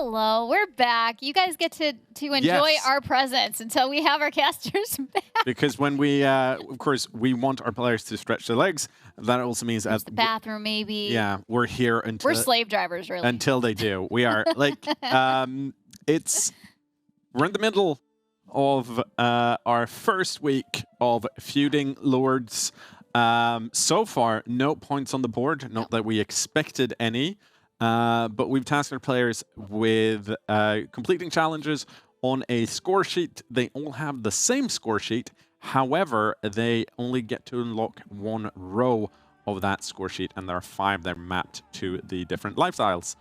Hello, we're back. You guys get to enjoy our presence until we have our casters back. Because when we, of course, we want our players to stretch their legs. That also means the bathroom, maybe. Yeah, we're here until we're slave drivers, really. Until they do. We are like we're in the middle of our first week of feuding lords. So far, no points on the board. Not that we expected any. But we've tasked our players with completing challenges on a score sheet. They all have the same score sheet. However, they only get to unlock one row of that score sheet, and there are 5 that are mapped to the different lifestyles.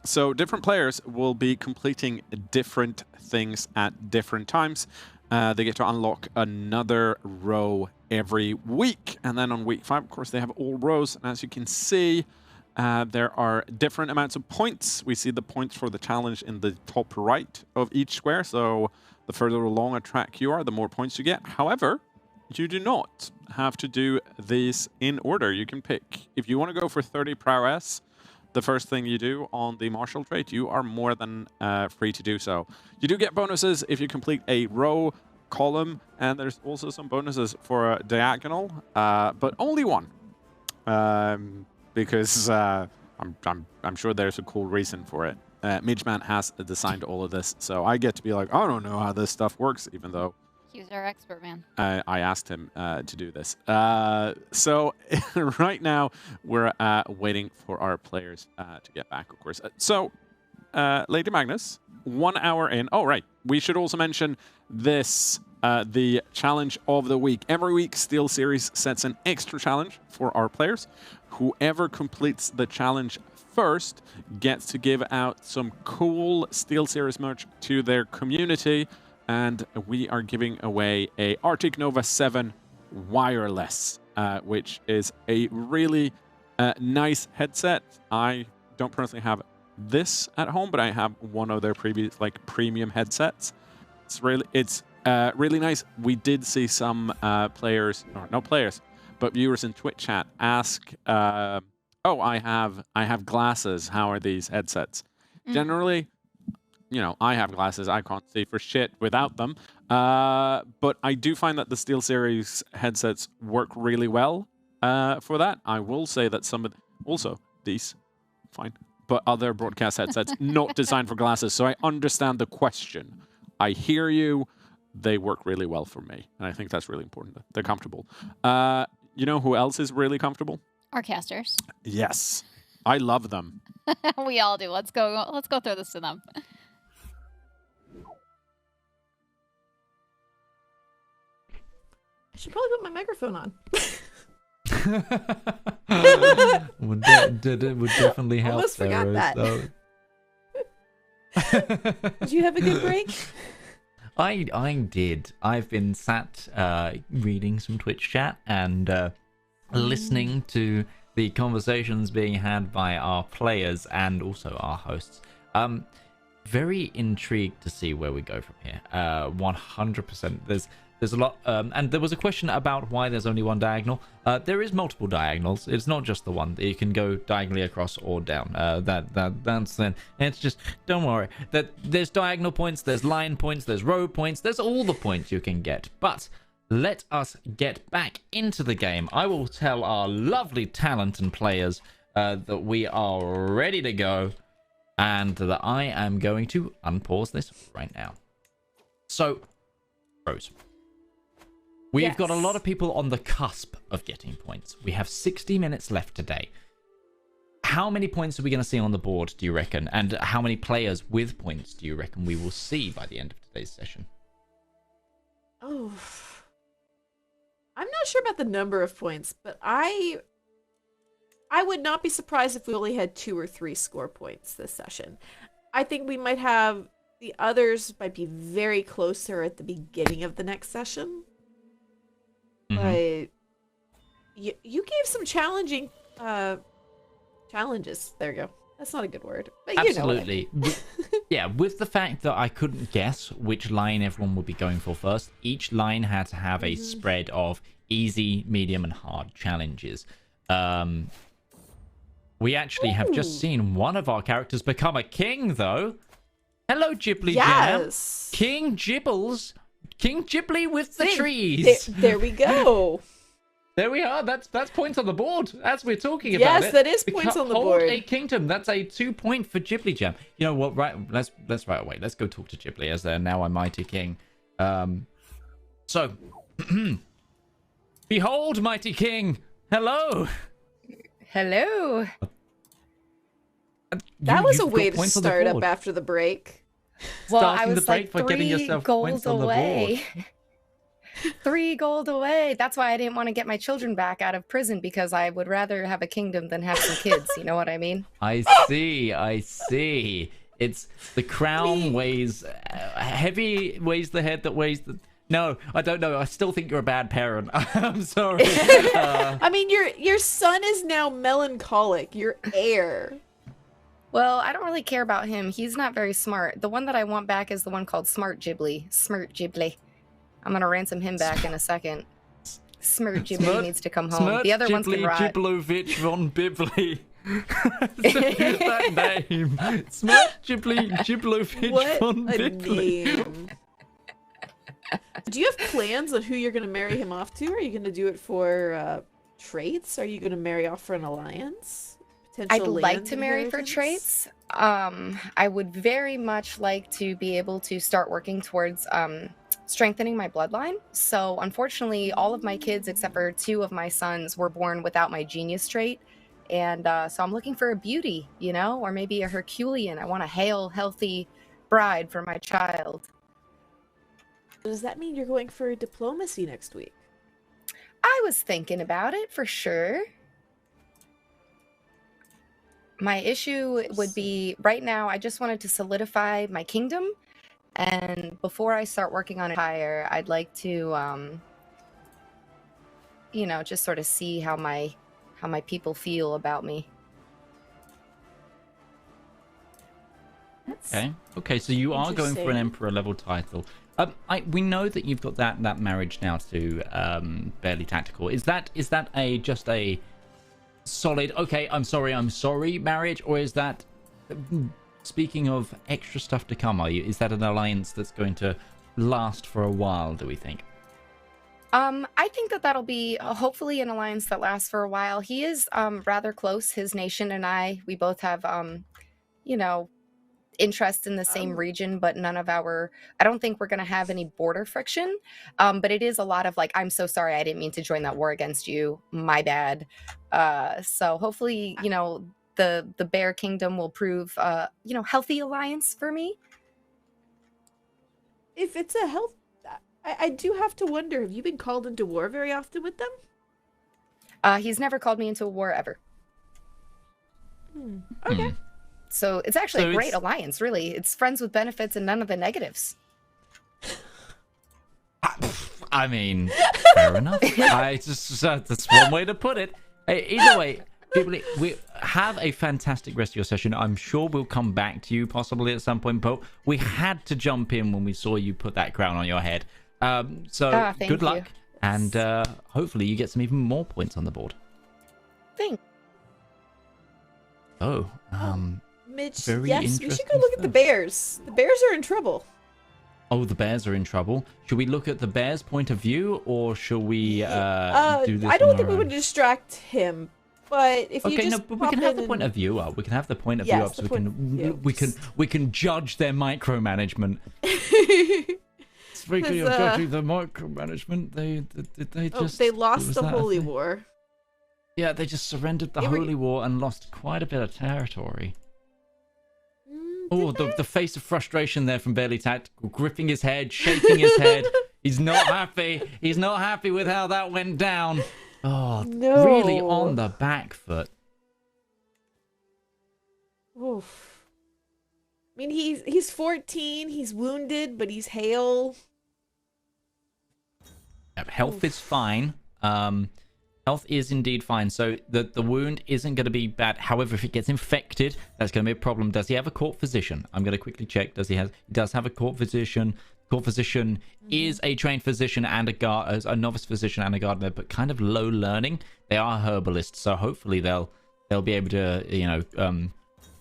So different players will be completing different things at different times. They get to unlock another row every week. And then on week 5, of course, they have all rows. And as you can see, there are different amounts of points. We see the points for the challenge in the top right of each square. So the further along a track you are, the more points you get. However, you do not have to do these in order. You can pick. If you want to go for 30 prowess, the first thing you do on the martial trait, you are more than free to do so. You do get bonuses if you complete a row, column, and there's also some bonuses for a diagonal, but only one. Because I'm sure there's a cool reason for it. Midgeman has designed all of this, so I get to be like, I don't know how this stuff works, even though he's our expert, man. I asked him to do this. So right now we're waiting for our players to get back, of course. So Lady Magnus, 1 hour in. Oh, right. We should also mention this. The challenge of the week. Every week, Steel Series sets an extra challenge for our players. Whoever completes the challenge first gets to give out some cool Steel Series merch to their community. And we are giving away a Arctic Nova 7 wireless, which is a really nice headset. I don't personally have this at home, but I have one of their previous premium headsets. It's really nice. We did see some players, or no players, but viewers in Twitch chat ask, "Oh, I have glasses. How are these headsets?" Generally, you know, I have glasses. I can't see for shit without them. But I do find that the SteelSeries headsets work really well for that. I will say that some of also these, fine, but other broadcast headsets not designed for glasses. So I understand the question. I hear you. They work really well for me, and I think that's really important. They're comfortable. You know who else is really comfortable? Our casters. Yes, I love them. We all do. Let's go throw this to them. I should probably put my microphone on. would definitely help. Almost forgot that. Did you have a good break? I did. I've been sat reading some Twitch chat and listening to the conversations being had by our players and also our hosts. Very intrigued to see where we go from here. 100%. There's a lot, and there was a question about why there's only one diagonal. There is multiple diagonals. It's not just the one. You can go diagonally across or down. That's then. It's just, don't worry. There's diagonal points, there's line points, there's row points, there's all the points you can get. But let us get back into the game. I will tell our lovely talent and players that we are ready to go, and that I am going to unpause this right now. So, Rose. We've got a lot of people on the cusp of getting points. We have 60 minutes left today. How many points are we going to see on the board, do you reckon? And how many players with points do you reckon we will see by the end of today's session? Oh, I'm not sure about the number of points, but I would not be surprised if we only had 2 or 3 score points this session. I think we might have the others might be very closer at the beginning of the next session. But you gave some challenging challenges. There you go. That's not a good word, but absolutely. You know Yeah, with the fact that I couldn't guess which line everyone would be going for first, each line had to have a spread of easy, medium, and hard challenges. We actually have just seen one of our characters become a king, though. Hello, Ghibli Yes. Jam. King Gibbles. King Ghibli with the trees. There we go. There we are. That's points on the board as we're talking about it. Yes, that is points on the board. Hold a kingdom. That's a 2-point for Ghibli Jam. You know what? Right. Let's right away. Let's go talk to Ghibli as they're now a mighty king. So, behold, mighty king. Hello. Hello. That was a You've way got to points on the start up board. after the break. Well, Starting I the was break like by getting 3 yourself gold points on the away. board. 3 gold away. That's why I didn't want to get my children back out of prison, because I would rather have a kingdom than have some kids. You know what I mean? I see. It's the crown weighs heavy, weighs the head that weighs the. No, I don't know. I still think you're a bad parent. I'm sorry. I mean, your son is now melancholic. Your heir. Well, I don't really care about him. He's not very smart. The one that I want back is the one called Smart Ghibli. Smart Ghibli. I'm gonna ransom him back in a second. Smart Ghibli needs to come home. The other ones can rot. Giblovich von Bibli. That name. Smart Giblovich von What a Bibli. name. Do you have plans on who you're going to marry him off to? Are you going to do it for traits? Are you going to marry off for an alliance? I'd Potential like land to marry for inheritance? traits. I would very much like to be able to start working towards strengthening my bloodline. So unfortunately, all of my kids, except for 2 of my sons, were born without my genius trait. And so I'm looking for a beauty, you know, or maybe a Herculean. I want a hale, healthy bride for my child. Does that mean you're going for diplomacy next week? I was thinking about it for sure. My issue would be right now, I just wanted to solidify my kingdom. And before I start working on Empire, I'd like to, you know, just sort of see how my people feel about me. Okay. So you are going for an Interesting. emperor level title. We know that you've got that marriage now to Barely Tactical. Is that just a solid? Okay, I'm sorry marriage, or is that speaking of extra stuff to come? Is that an alliance that's going to last for a while? Do we think? I think that'll be hopefully an alliance that lasts for a while. He is rather close. His nation and we both have you know, interest in the same region, but none of I don't think we're going to have any border friction. But it is a lot of like, I'm so sorry, I didn't mean to join that war against you. My bad. So hopefully, you know, the Bear Kingdom will prove, you know, healthy alliance for me. If it's a health... I do have to wonder, have you been called into war very often with them? He's never called me into a war ever. Okay. So it's actually So a great it's- alliance, really. It's friends with benefits and none of the negatives. I mean, fair enough. That's one way to put it. Either way, people, we have a fantastic rest of your session. I'm sure we'll come back to you possibly at some point, but we had to jump in when we saw you put that crown on your head. So thank good you. luck, and hopefully you get some even more points on the board. Thanks. Mitch, Very yes, we should interesting go look at the stuff. bears. The bears are in trouble. Oh, the bears are in trouble. Should we look at the bears' point of view, or shall we do this? I don't think we would distract him, but if you Okay, just no, but we can have the point of view up. We can have the point of view Yes, up, so the we point of view. can we can judge their micromanagement. Speaking of judging the micromanagement, they just they lost was the that a holy thing? war. Yeah, they just surrendered the Yeah, we- holy war and lost quite a bit of territory. Mm, Oh, did the face of frustration there from Barely Tactical, gripping his head, shaking his head. He's not happy. He's not happy with how that went down. Oh, No. really on the back foot. Oof. I mean, he's 14. He's wounded, but he's hale. Yep, health is fine. Health is indeed fine. So the wound isn't going to be bad. However, if it gets infected, that's going to be a problem. Does he have a court physician? I'm going to quickly check. He does have a court physician. Court physician is a trained physician and a novice physician and a gardener, but kind of low learning. They are herbalists, so hopefully they'll they'll be able to,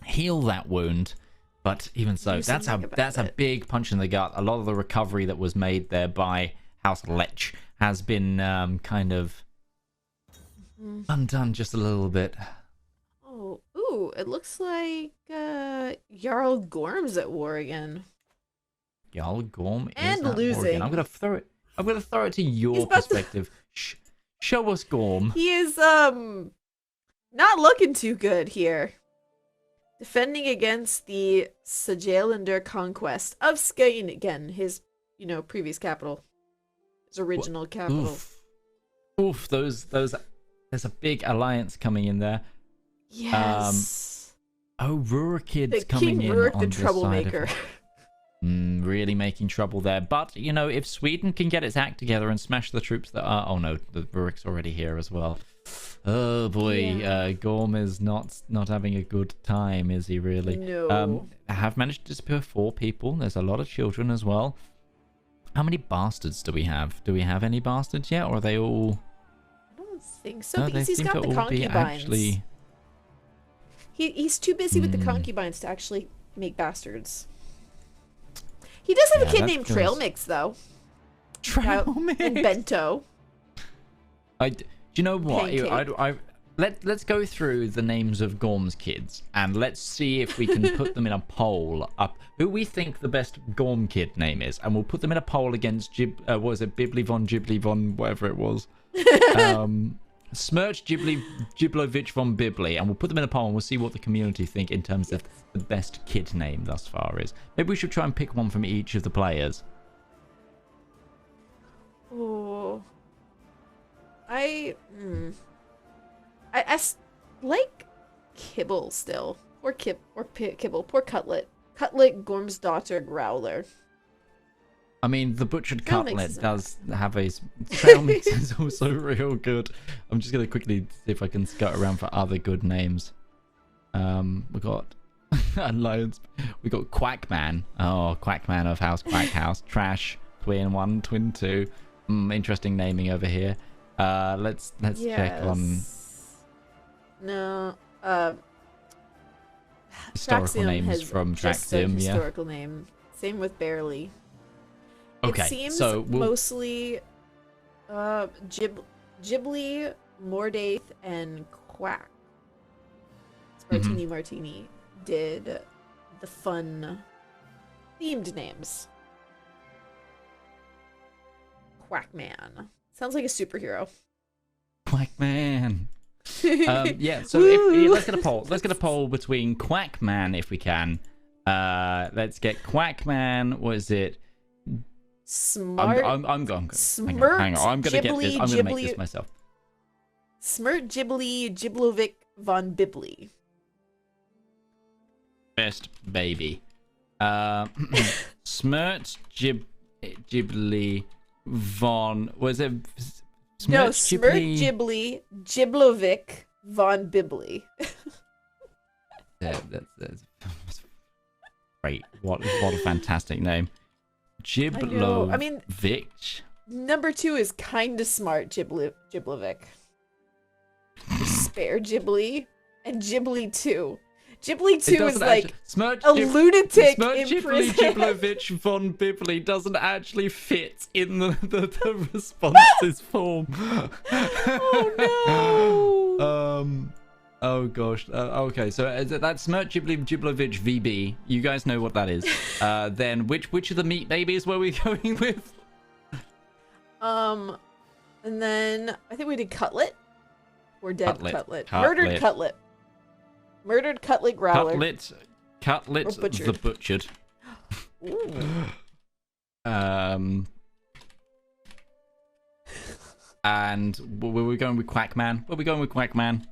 heal that wound. But even so, that's a big punch in the gut. A lot of the recovery that was made there by House Lech has been kind of undone just a little bit. Oh, ooh, it looks like Jarl Gorm's at war again. Jarl Gorm and is at losing. war again. I'm gonna throw it to your perspective. Show us Gorm. He is not looking too good here. Defending against the Sajalander conquest of Skane again, his previous capital, his original capital. Oof! There's a big alliance coming in there. Yes. Rurikid's the coming King in Rurik, on the this troublemaker. side of really making trouble there. But if Sweden can get its act together and smash the troops that are, oh no, the Rurik's already here as well. Oh boy, Gorm is not having a good time, is he really? No. I have managed to disappear 4 people. There's a lot of children as well. How many bastards do we have? Do we have any bastards yet, or are they all? I don't think so, No, because they he's seem got to the all be concubines. actually. He's too busy with the concubines to actually make bastards. He does have a kid named Trail Mix, though. Trail Mix and Bento. Do you know what? Pancake. Let's go through the names of Gorm's kids and let's see if we can put them in a poll up who we think the best Gorm kid name is, and we'll put them in a poll against Bibbly von Ghibli von whatever it was. Smirch Giblovich von Bibbly, and we'll put them in a poll and we'll see what the community think in terms of the best kid name thus far is. Maybe we should try and pick one from each of the players. Oh. I like Kibble still. Or Kibble. Poor Cutlet. Cutlet, Gorm's daughter, Growler. I mean, the butchered Trail cutlet Mix is does have a... Trail Mix is also real good. I'm just going to quickly see if I can scout around for other good names. We got... Alliance. We got Quackman. Oh, Quackman of House Quack House. Trash. Twin 1, Twin 2. Interesting naming over here. Let's check on... No, historical Traxium names has from just a Traxium, yeah. historical name. Same with Barely. Okay, it seems so mostly Ghibli, Mordaith, and Quack. Martini did the fun themed names. Quackman. Sounds like a superhero. Quackman. Yeah, so let's get a poll. Let's get a poll between Quackman if we can. Let's get Quackman. What is it? Smart. I'm going. Smirt. Hang on. I'm gonna get this. I'm gonna make this myself. Smirt Ghibli Giblovic von Bibbly. Best baby. Smirt Ghibli von. Was it? No, Smirt Ghibli Giblovic von Bibbly. That's great. What a fantastic name. Giblovic. I mean, number 2 is kind of smart, Giblovic. Spare Ghibli and Ghibli 2. Ghibli 2 is like a lunatic in prison. Giblovich von Bibbly doesn't actually fit in the responses form. Oh no! Oh gosh. Okay, so that's Smirt Giblovich VB. You guys know what that is. Then which of the meat babies were we going with? And then I think we did Cutlet. Or dead Cutlet. Murdered Cutlet. Murdered Cutlet Growler. Cutlet the Butchered. And were we going with Quackman? Were we going with Quackman?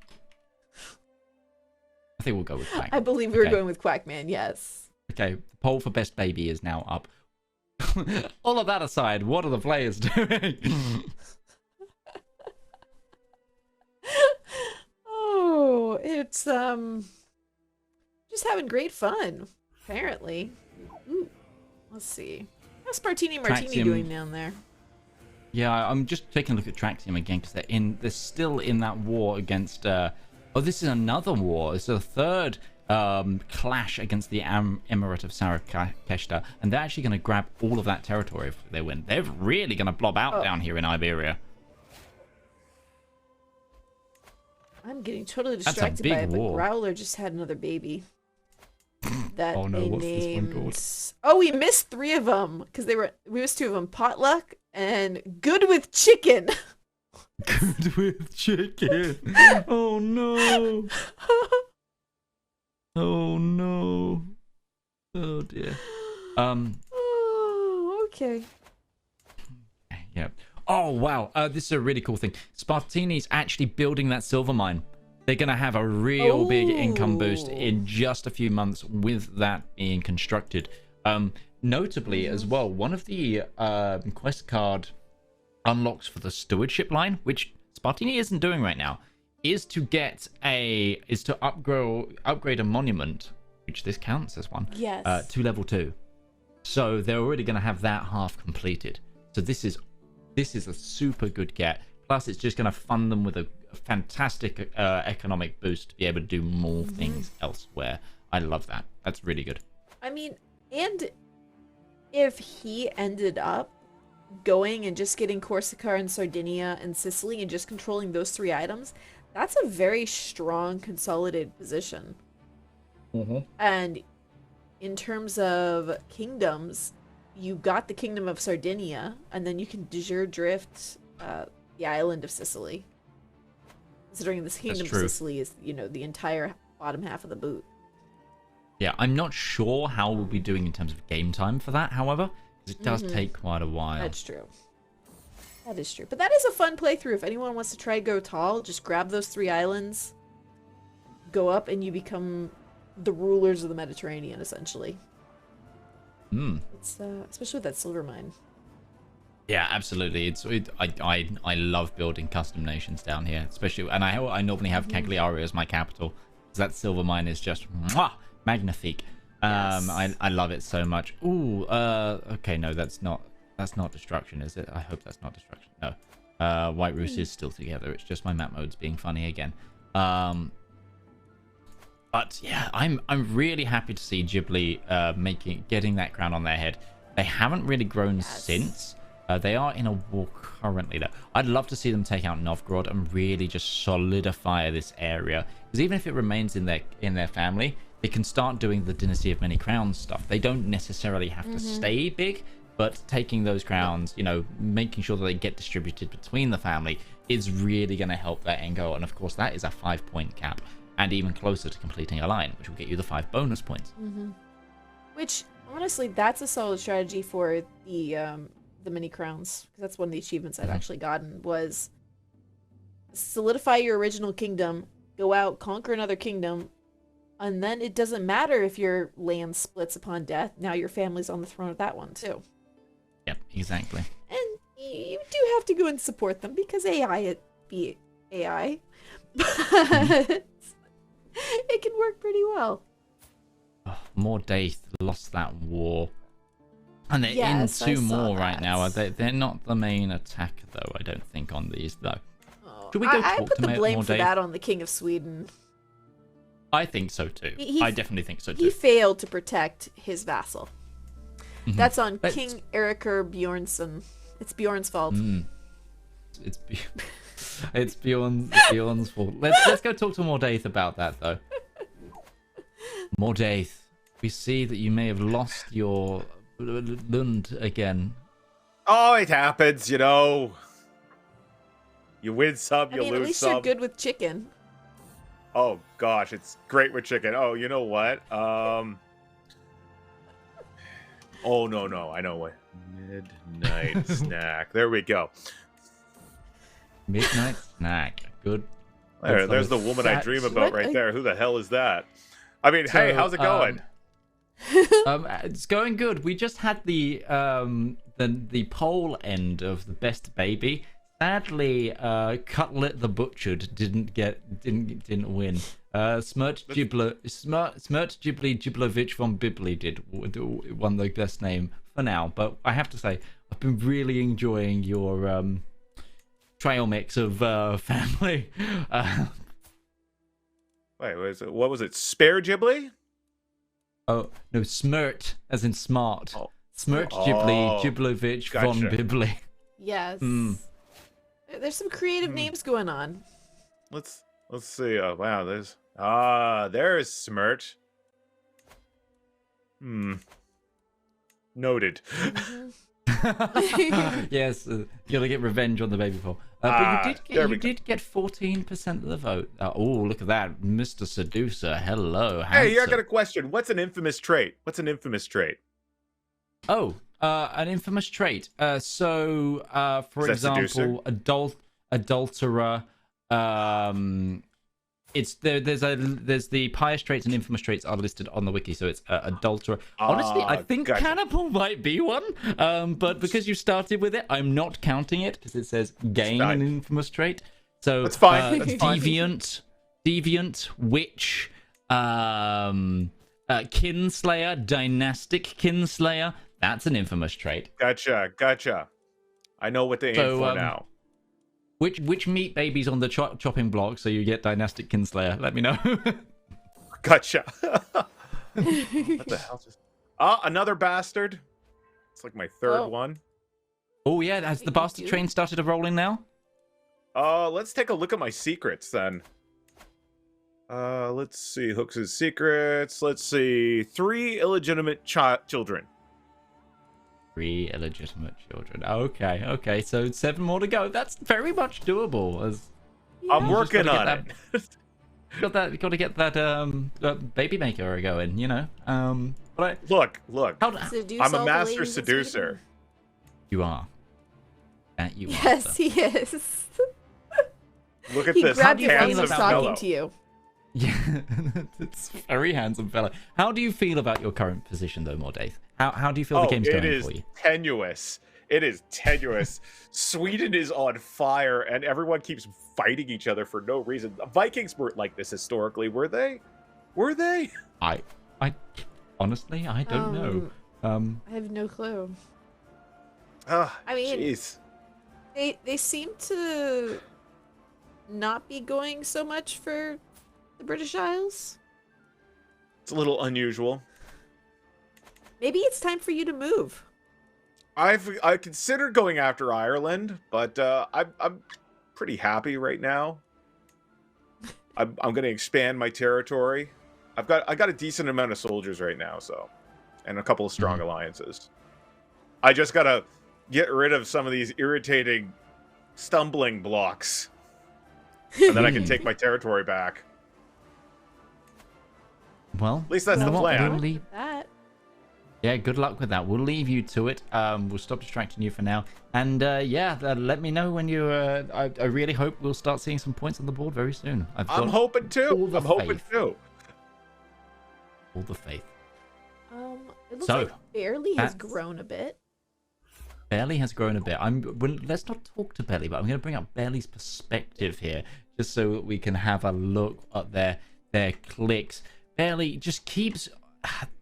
I think we'll go with Quackman. I believe we were going with Quackman, yes. Okay, the poll for best baby is now up. All of that aside, what are the players doing? Oh, it's just having great fun, apparently. Ooh, let's see. How's Martini doing down there? Yeah, I'm just taking a look at Traxium again because they're still in that war against Oh, this is another war. It's a third clash against the Emirate of Sarakeshta, and they're actually going to grab all of that territory if they win. They're really going to blob out down here in Iberia. I'm getting totally That's a distracted big by it, but war. Growler just had another baby. That Oh no, they what's this one named... called? Oh, we missed 3 of them because we missed 2 of them. Potluck and Good with Chicken. Good with chicken. Oh no. Oh no. Oh dear. Oh, okay. Yeah. Oh wow. This is a really cool thing. Spartini's actually building that silver mine. They're gonna have a real big income boost in just a few months with that being constructed. Notably as well, one of the quest card unlocks for the stewardship line, which Spartini isn't doing right now, is to upgrade a monument, which this counts as one. Yes. To level 2. So they're already going to have that half completed. So this is a super good get. Plus, it's just going to fund them with a fantastic economic boost to be able to do more things elsewhere. I love that. That's really good. I mean, and if he ended up going and just getting Corsica and Sardinia and Sicily and just controlling those 3 items, that's a very strong consolidated position. And in terms of kingdoms, you got the Kingdom of Sardinia, and then you can de jure drift the island of Sicily. Considering this Kingdom of Sicily is, the entire bottom half of the boot. Yeah, I'm not sure how we'll be doing in terms of game time for that, however, because it does take quite a while. That's true. That is true. But that is a fun playthrough. If anyone wants to try to go tall, just grab those 3 islands, go up, and you become the rulers of the Mediterranean, essentially. It's especially with that silver mine. Yeah, absolutely. I love building custom nations down here, especially, and I normally have Cagliari as my capital, because that silver mine is just magnifique. Yes. I love it so much. Ooh, okay, no, that's not destruction, is it? I hope that's not destruction. No, White Roos is still together. It's just my map mode's being funny again. But yeah, I'm really happy to see Ghibli getting that crown on their head. They haven't really grown since. They are in a war currently, though. I'd love to see them take out Novgorod and really just solidify this area. Because even if it remains in their family, they can start doing the Dynasty of Many Crowns stuff. They don't necessarily have to stay big, but taking those crowns, making sure that they get distributed between the family is really going to help that end goal. And of course, that is a 5-point cap, and even closer to completing a line, which will get you the 5 bonus points. Which, honestly, that's a solid strategy for the mini crowns, because that's one of the achievements I've actually gotten, was solidify your original kingdom, go out, conquer another kingdom, and then it doesn't matter if your land splits upon death. Now your family's on the throne of that one too. Yep, exactly. And you do have to go and support them, because AI be AI, but it can work pretty well. Oh, Mordaith lost that war. And they're Yes, in 2 I saw more right that. now. They're not the main attack, though, I don't think, on these, though. Oh, Should we go I talk put to the blame for Mordaith? that on the King of Sweden. I think so, too. I definitely think so, He too. failed to protect his vassal. That's on Let's- King Eriker Bjornsson. It's Bjorn's fault. It's it's Bjorn's fault. Let's go talk to Mordaith about that, though. Mordaith, we see that you may have lost your Lund again. Oh, it happens, You win some, I you mean, at lose least some. you're good with chicken. Oh gosh, it's great with chicken. Oh, you know what? Oh no, I know what. Midnight snack. There we go. Midnight snack. Good. There's the woman I dream about What? right there. Who the hell is that? I mean, hey, So, how's it going? It's going good. We just had the poll end of the best baby. Sadly, Cutlet the Butchered didn't win. Smirt Ghibli Ghiblovich von Bibli won the best name for now. But I have to say, I've been really enjoying your trail mix of family. Wait, what was it? Spare Ghibli? Oh, no, smirt, as in smart. Oh. Smirt Oh, Ghibli, Giblovich von gotcha. Bibli. Yes. Mm. There's some creative names going on. Let's see. Wow, there's Smirt. Noted. Yes, you gotta get revenge on the baby foal. But you did get 14% of the vote. Oh, look at that, Mr. Seducer. Hello, handsome. Hey, I got a question. What's an infamous trait? Oh, an infamous trait. For Is that example, adulterer. It's there's the pious traits and infamous traits are listed on the wiki, so it's adulterer. Honestly, I think gotcha. cannibal might be one. But because you started with it, I'm not counting it because it says gain an infamous trait. So That's fine. That's fine. deviant, witch, kinslayer, dynastic kinslayer. That's an infamous trait. Gotcha. I know what to aim for now. Which meat baby's on the chopping block so you get dynastic kinslayer? Let me know. Gotcha. What the hell just... another bastard. It's like my third one. Oh yeah, has the bastard train started rolling now? Let's take a look at my secrets then. Let's see. Hooks' secrets. Let's see. 3 illegitimate children. 3 illegitimate children. Okay. So 7 more to go. That's very much doable. I'm working on it. Got to get that baby maker going. You know. But look. Seduce I'm a all the master ladies in seducer. you are. That you are. Yes, he is. Look at He this grabbed your phone and handsome was talking fellow. to you. Yeah, it's a very handsome fella. How do you feel about your current position, though, Mordaith? How do you feel the game's going for you? It is tenuous. Sweden is on fire, and everyone keeps fighting each other for no reason. The Vikings weren't like this historically, were they? I honestly, I don't know. I have no clue. I mean, jeez. They seem to not be going so much for the British Isles. It's a little unusual. Maybe it's time for you to move. I considered going after Ireland, but I'm pretty happy right now. I'm going to expand my territory. I got a decent amount of soldiers right now, and a couple of strong alliances. I just got to get rid of some of these irritating stumbling blocks, and then I can take my territory back. Well, At least that's the plan. Yeah, good luck with that. We'll leave you to it. We'll stop distracting you for now. And let me know when you. I really hope we'll start seeing some points on the board very soon. I'm hoping to. All the faith. It looks like Barely has grown a bit. Barely has grown a bit. Let's not talk to Barely, but I'm going to bring up Barely's perspective here, just so that we can have a look at their clicks. Barely just keeps.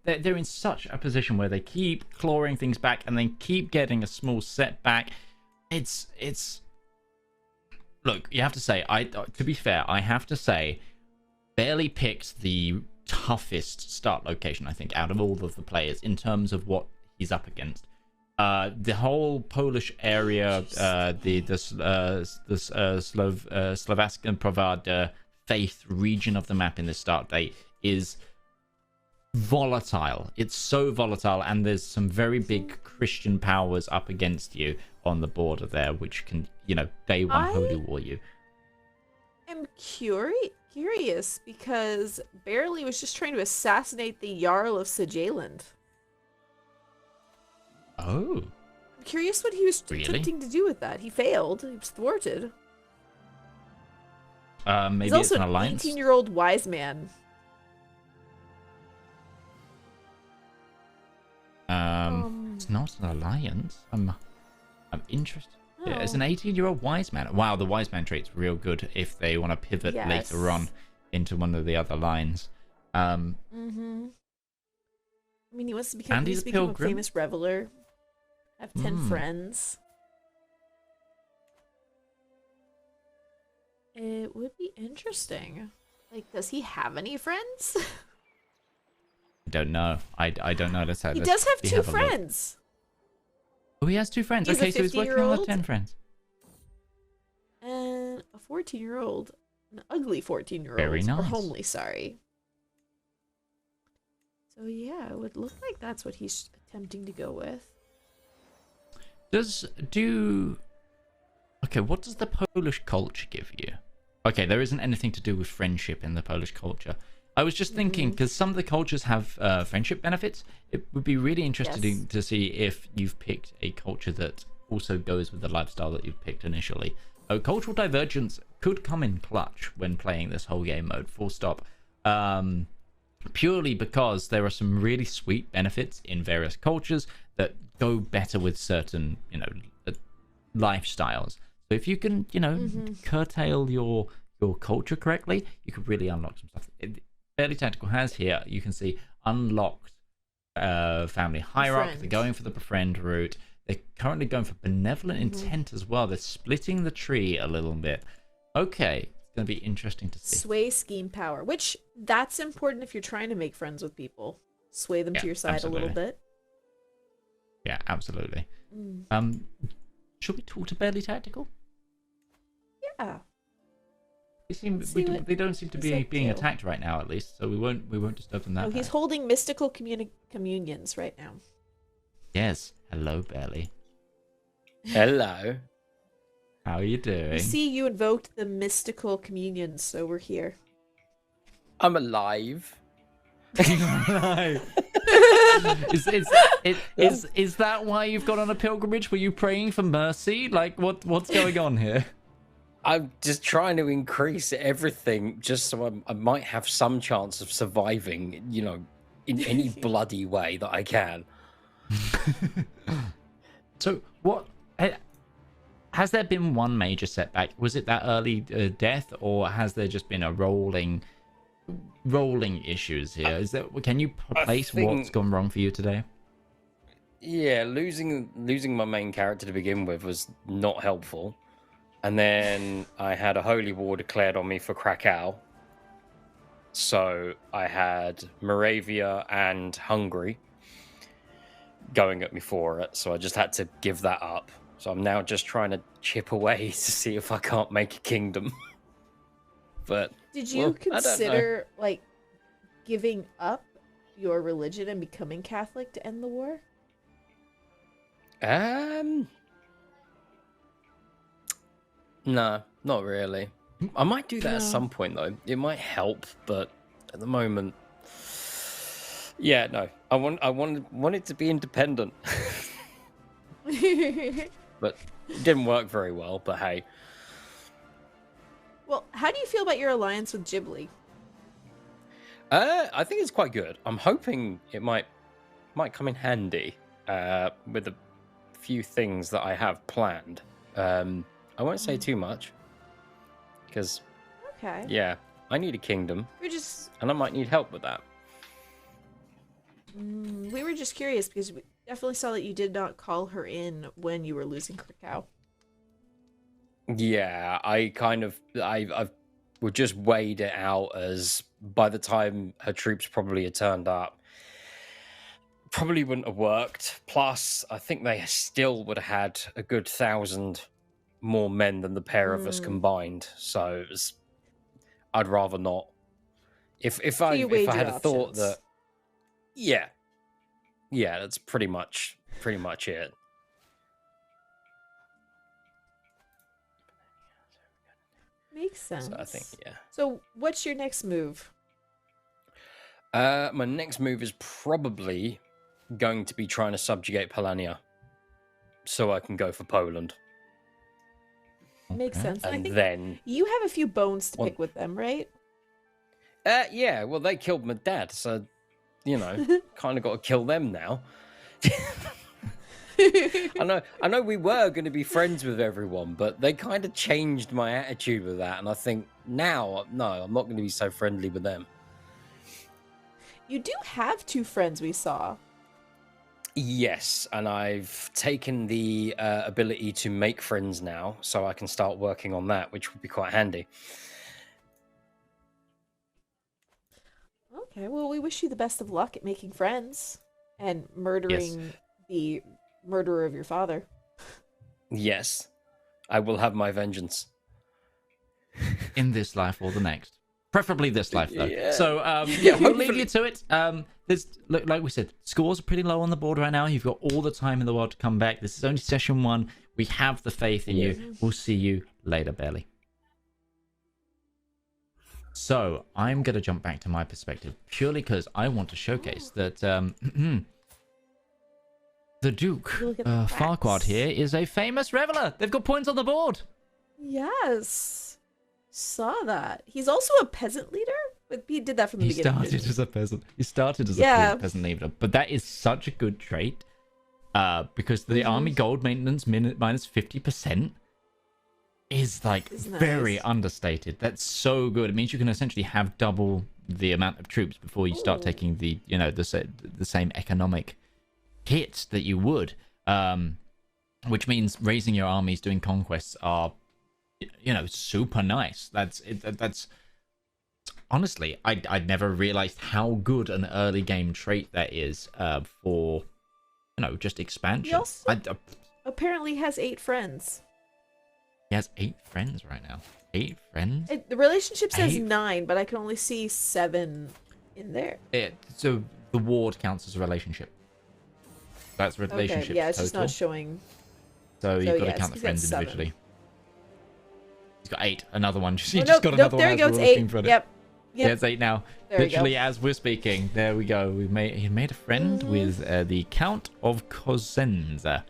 They're in such a position where they keep clawing things back and then keep getting a small setback. It's look, you have to say, to be fair, I have to say, Barely picks the toughest start location, I think, out of all of the players in terms of what he's up against. The whole Polish area, the Slovaskan Pravda faith region of the map in the start date is volatile. It's so volatile, and there's some very big Christian powers up against you on the border there, which can, day one holy war you. I'm curious because Barely was just trying to assassinate the Jarl of Sajaland. Oh. I'm curious what he was Really? attempting to do with that. He failed. He was thwarted. Maybe He's it's also an alliance. 18-year-old wise man. It's not an alliance. I'm interested. Oh. Yeah, it's an 18-year-old wise man. Wow, the wise man trait's real good if they want to pivot later on into one of the other lines. I mean, he wants to become a famous reveler. Have 10 friends. It would be interesting. Like, does he have any friends? I don't know. I don't know. He does have two friends. Oh, he has two friends. He's a Okay, so he's working on the 50-year-old 10 friends. And a 14-year-old. An ugly 14-year-old. Very nice. Or homely, sorry. So yeah, it would look like that's what he's attempting to go with. Okay, what does the Polish culture give you? Okay, there isn't anything to do with friendship in the Polish culture. I was just thinking, because some of the cultures have friendship benefits, it would be really interesting to see if you've picked a culture that also goes with the lifestyle that you've picked initially. Cultural divergence could come in clutch when playing this whole game mode, full stop. Purely because there are some really sweet benefits in various cultures that go better with certain, lifestyles. So if you can, curtail your culture correctly, you could really unlock some stuff. Fairly Tactical has here, you can see unlocked family hierarchy. They're going for the befriend route. They're currently going for benevolent intent as well. They're splitting the tree a little bit. Okay, it's going to be interesting to see. Sway scheme power, which that's important if you're trying to make friends with people. Sway them to your side a little bit. Yeah, absolutely. Should we talk to Barely Tactical? Yeah. They don't seem to be being attacked right now, at least, so we won't disturb them that he's holding mystical communions right now. Yes. Hello, Barely. Hello. How are you doing? You see, you invoked the mystical communions, so we're here. I'm alive. Is that why you've gone on a pilgrimage? Were you praying for mercy? Like, what's going on here? I'm just trying to increase everything just so I might have some chance of surviving, in any bloody way that I can. So, what has there been one major setback? Was it that early death, or has there just been a rolling issues here? Can you place what's gone wrong for you today? Yeah, losing my main character to begin with was not helpful. And then I had a holy war declared on me for Krakow. So I had Moravia and Hungary going at me for it. So I just had to give that up. So I'm now just trying to chip away to see if I can't make a kingdom. But did you consider giving up your religion and becoming Catholic to end the war? No, not really. I might do that at some point though. It might help, but at the moment, yeah, no. I want it to be independent. But it didn't work very well, but hey. Well, how do you feel about your alliance with Ghibli? I think it's quite good. I'm hoping it might come in handy with a few things that I have planned. I won't say too much because yeah, I need a kingdom. And I might need help with that. We were just curious because we definitely saw that you did not call her in when you were losing Krakow. Yeah, I would just weighed it out as by the time her troops probably had turned up, probably wouldn't have worked. Plus, I think they still would have had a good 1,000 more men than the pair of us combined. So I'd rather not. If I had a thought that, yeah, that's pretty much it. Makes sense. So I think, yeah. So what's your next move? My next move is probably going to be trying to subjugate Polania, so I can go for Poland. Makes sense. And I think then you have a few bones to pick with them, right? Yeah. Well, they killed my dad, so kind of got to kill them now. I know we were going to be friends with everyone, but they kind of changed my attitude with that, and I think now, no, I'm not going to be so friendly with them. You do have two friends we saw. Yes, and I've taken the ability to make friends now, so I can start working on that, which would be quite handy. Okay, well, we wish you the best of luck at making friends and murdering the murderer of your father. Yes, I will have my vengeance. In this life or the next. Preferably this life, though. Yeah. So, we'll leave you to it. Look, like we said, scores are pretty low on the board right now. You've got all the time in the world to come back. This is only session 1. We have the faith in you. We'll see you later, Bailey. So, I'm going to jump back to my perspective, purely because I want to showcase that the Duke, Farquaad here, is a famous reveler. They've got points on the board. Yes. Saw that. He's also a peasant leader? But he did that from the beginning. He started as a peasant. He started as a peasant leader. But that is such a good trait. Because the army gold maintenance minus 50% is like very understated. That's so good. It means you can essentially have double the amount of troops before you start taking the same economic hit that you would. Which means raising your armies, doing conquests are super nice. That's honestly, I'd never realized how good an early game trait that is for just expansion. He also apparently has 8 friends. He has 8 friends right now. 8 friends? The relationship says 9, but I can only see 7 in there. So the ward counts as a relationship. That's relationship. Okay, yeah, it's total. just not showing. So you've got to count the friends individually. He's got 8. Another one. He just got another one. There he goes. 8. Yep. Yeah, it's 8 now. There Literally, as we're speaking, there we go. He made a friend with the Count of Cosenza.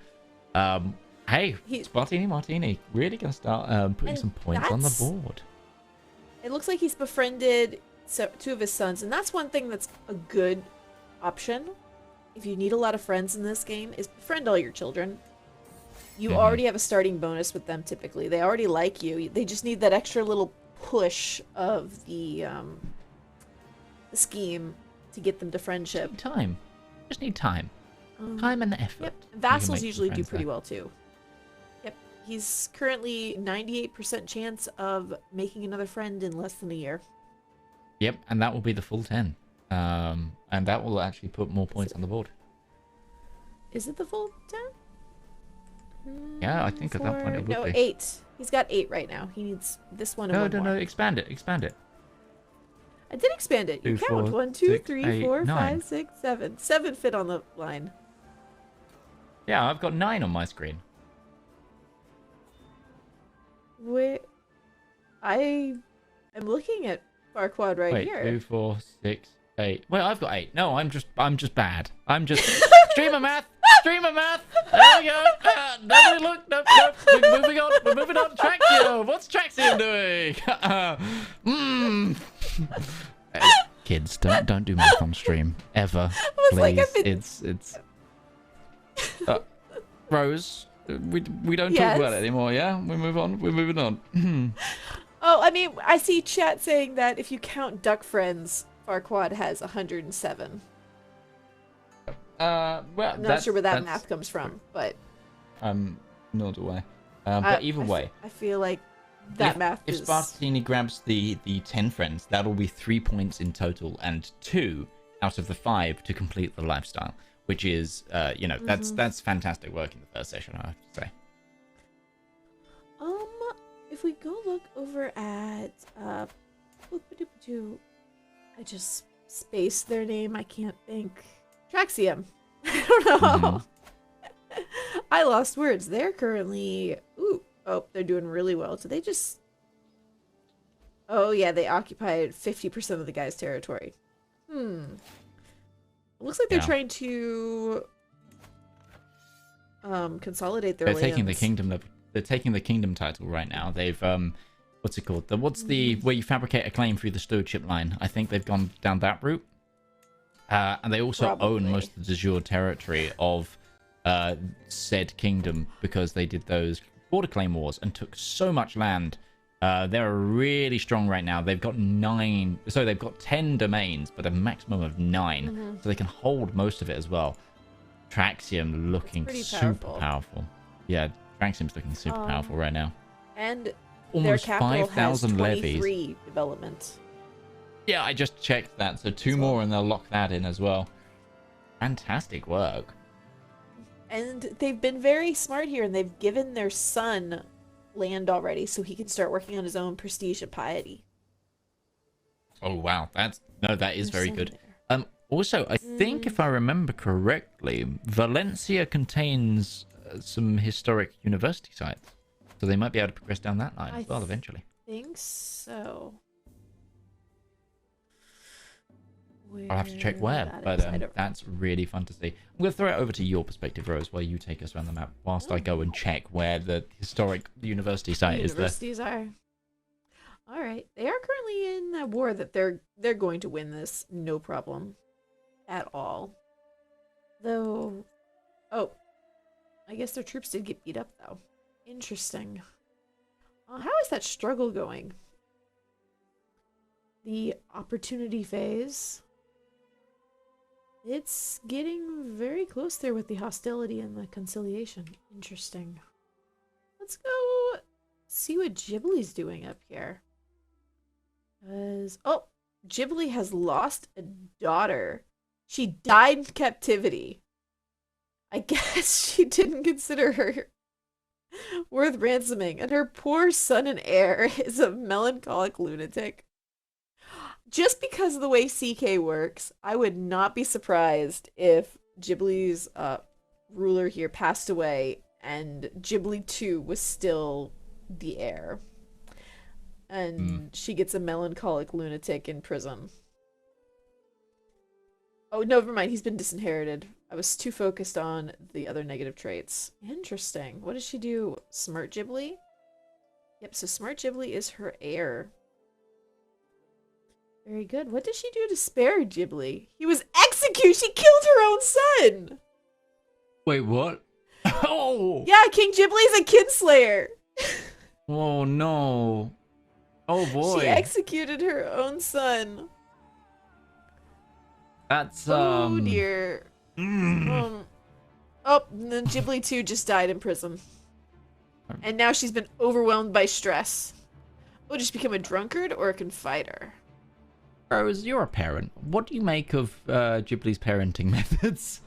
Hey, Spartini Martini really gonna start putting some points on the board. It looks like he's befriended 2 of his sons, and that's one thing that's a good option. If you need a lot of friends in this game, is befriend all your children. You already have a starting bonus with them typically. They already like you. They just need that extra little push of the scheme to get them to friendship. Time. Just need time. Time and effort. Yep. Vassals usually do pretty well too. Yep. He's currently 98% chance of making another friend in less than a year. Yep, and that will be the full 10. And that will actually put more points on the board. Is it the full 10? Yeah, I think at that point it would be. 8. He's got 8 right now. He needs this one and one more. No, expand it. I did expand it. You 2, count. 4, 1, 2, 6, 3, 8, 4, 9. 5, 6, 7. 7 fit on the line. Yeah, I've got 9 on my screen. Wait, I am looking at Farquaad right here. 2, 4, 6, 8. Wait, I've got 8. No, I'm just bad. I'm just streamer math. There we go. Nobody look. Nope. We're moving on. Traxium. What's Traxium doing? Kids, don't do math on stream ever. Please. It's. Rose, we don't talk about it anymore. Yeah, we move on. We're moving on. Oh, I mean, I see chat saying that if you count duck friends, Farquaad has 107. Well, I'm not sure where that math comes from, but nor do I. But either way, I feel like that math is. If Spartini grabs the 10 friends, that'll be 3 points in total, and 2 out of the 5 to complete the lifestyle, which is that's fantastic work in the first session, I have to say. If we go look over at I just spaced their name. I can't think. Traxium. I don't know. I lost words. They're currently they're doing really well. So they just they occupied 50% of the guy's territory. It looks like they're trying to consolidate their lands. They're taking the kingdom title right now. They've what's it called? Where you fabricate a claim through the stewardship line. I think they've gone down that route. And they also own most of the de jure territory of said kingdom because they did those border claim wars and took so much land. They're really strong right now. They've got 10 domains, but a maximum of 9. So they can hold most of it as well. Traxium looking super powerful. Yeah, Traxium's looking super powerful right now. And almost their capital 5,000 has 23 levies. development. Yeah, I just checked that. So 2 more and they'll lock that in as well. Fantastic work. And they've been very smart here, and they've given their son land already so he can start working on his own prestige and piety. Oh, wow. That is very son good. there. Also, I think if I remember correctly, Valencia contains some historic university sites. So they might be able to progress down that line as well eventually. Think so. I'll have to check where, but that's really fun to see. I'm going to throw it over to your perspective, Rose, while you take us around the map, whilst I go and check where the historic university site is there. Universities are. All right. They are currently in a war that they're going to win this, no problem at all. Though, I guess their troops did get beat up, though. Interesting. How is that struggle going? The opportunity phase. It's getting very close there with the hostility and the conciliation. Interesting. Let's go see what Ghibli's doing up here. Ghibli has lost a daughter. She died in captivity. I guess she didn't consider her worth ransoming, and her poor son and heir is a melancholic lunatic. Just because of the way CK works, I would not be surprised if Ghibli's ruler here passed away and Ghibli 2 was still the heir. And she gets a melancholic lunatic in prison. Oh, no, never mind. He's been disinherited. I was too focused on the other negative traits. Interesting. What does she do? Smart Ghibli? Yep, so Smart Ghibli is her heir. Very good. What did she do to spare Ghibli? He was executed! She killed her own son! Wait, what? Oh! Yeah, King Ghibli's a kinslayer! Oh, no. Oh, boy. She executed her own son. That's, Oh, dear. And then Ghibli 2 just died in prison. And now she's been overwhelmed by stress. Oh, just become a drunkard or a confider? Rose, you're a parent. What do you make of Ghibli's parenting methods?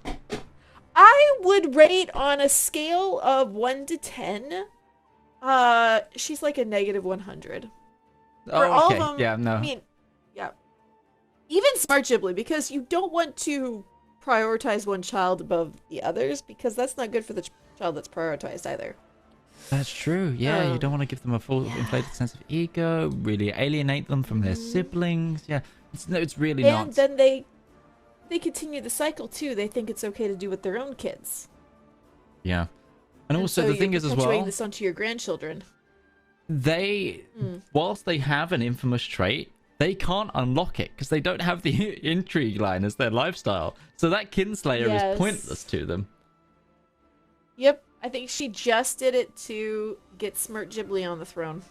I would rate on a scale of 1 to 10. She's like a negative 100. For all of them, yeah, no. I mean, yeah. Even Smart Ghibli, because you don't want to prioritize one child above the others, because that's not good for the child that's prioritized either. That's true. Yeah, you don't want to give them a full inflated sense of ego, really alienate them from their siblings. Yeah, it's really not. And then they continue the cycle too. They think it's okay to do with their own kids. Yeah, and also so the thing is as well, this onto your grandchildren. They, whilst they have an infamous trait, they can't unlock it because they don't have the intrigue line as their lifestyle. So that kinslayer is pointless to them. Yep. I think she just did it to get Smart Ghibli on the throne.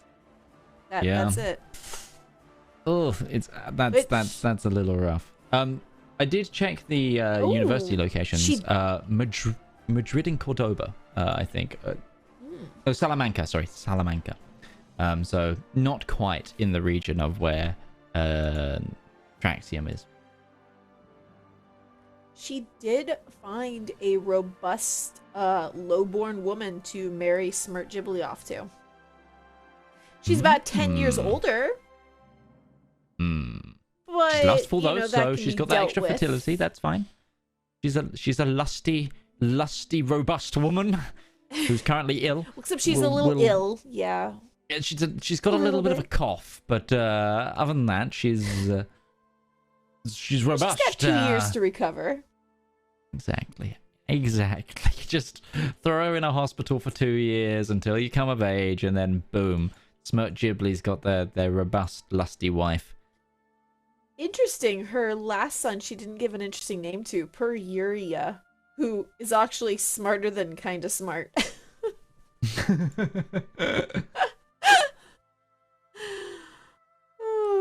That's it. Oh, that's a little rough. I did check the university locations. Madrid and Cordoba, I think. Oh, Salamanca. Sorry, Salamanca. So not quite in the region of where Traxium is. She did find a robust, low-born woman to marry Smart Ghibli off to. She's about 10 years older. But, she's lustful though, that so can she's be got that dealt extra with. fertility. That's fine. She's a lusty, robust woman who's currently ill. Except she's a little ill. Yeah. Yeah, she's got a little bit of a cough, but other than that, she's robust. She's got 2 years to recover. Exactly. Just throw her in a hospital for 2 years until you come of age, and then boom, Smart Ghibli's got their robust, lusty wife. Interesting. Her last son, she didn't give an interesting name to, Peruria, who is actually smarter than kinda smart.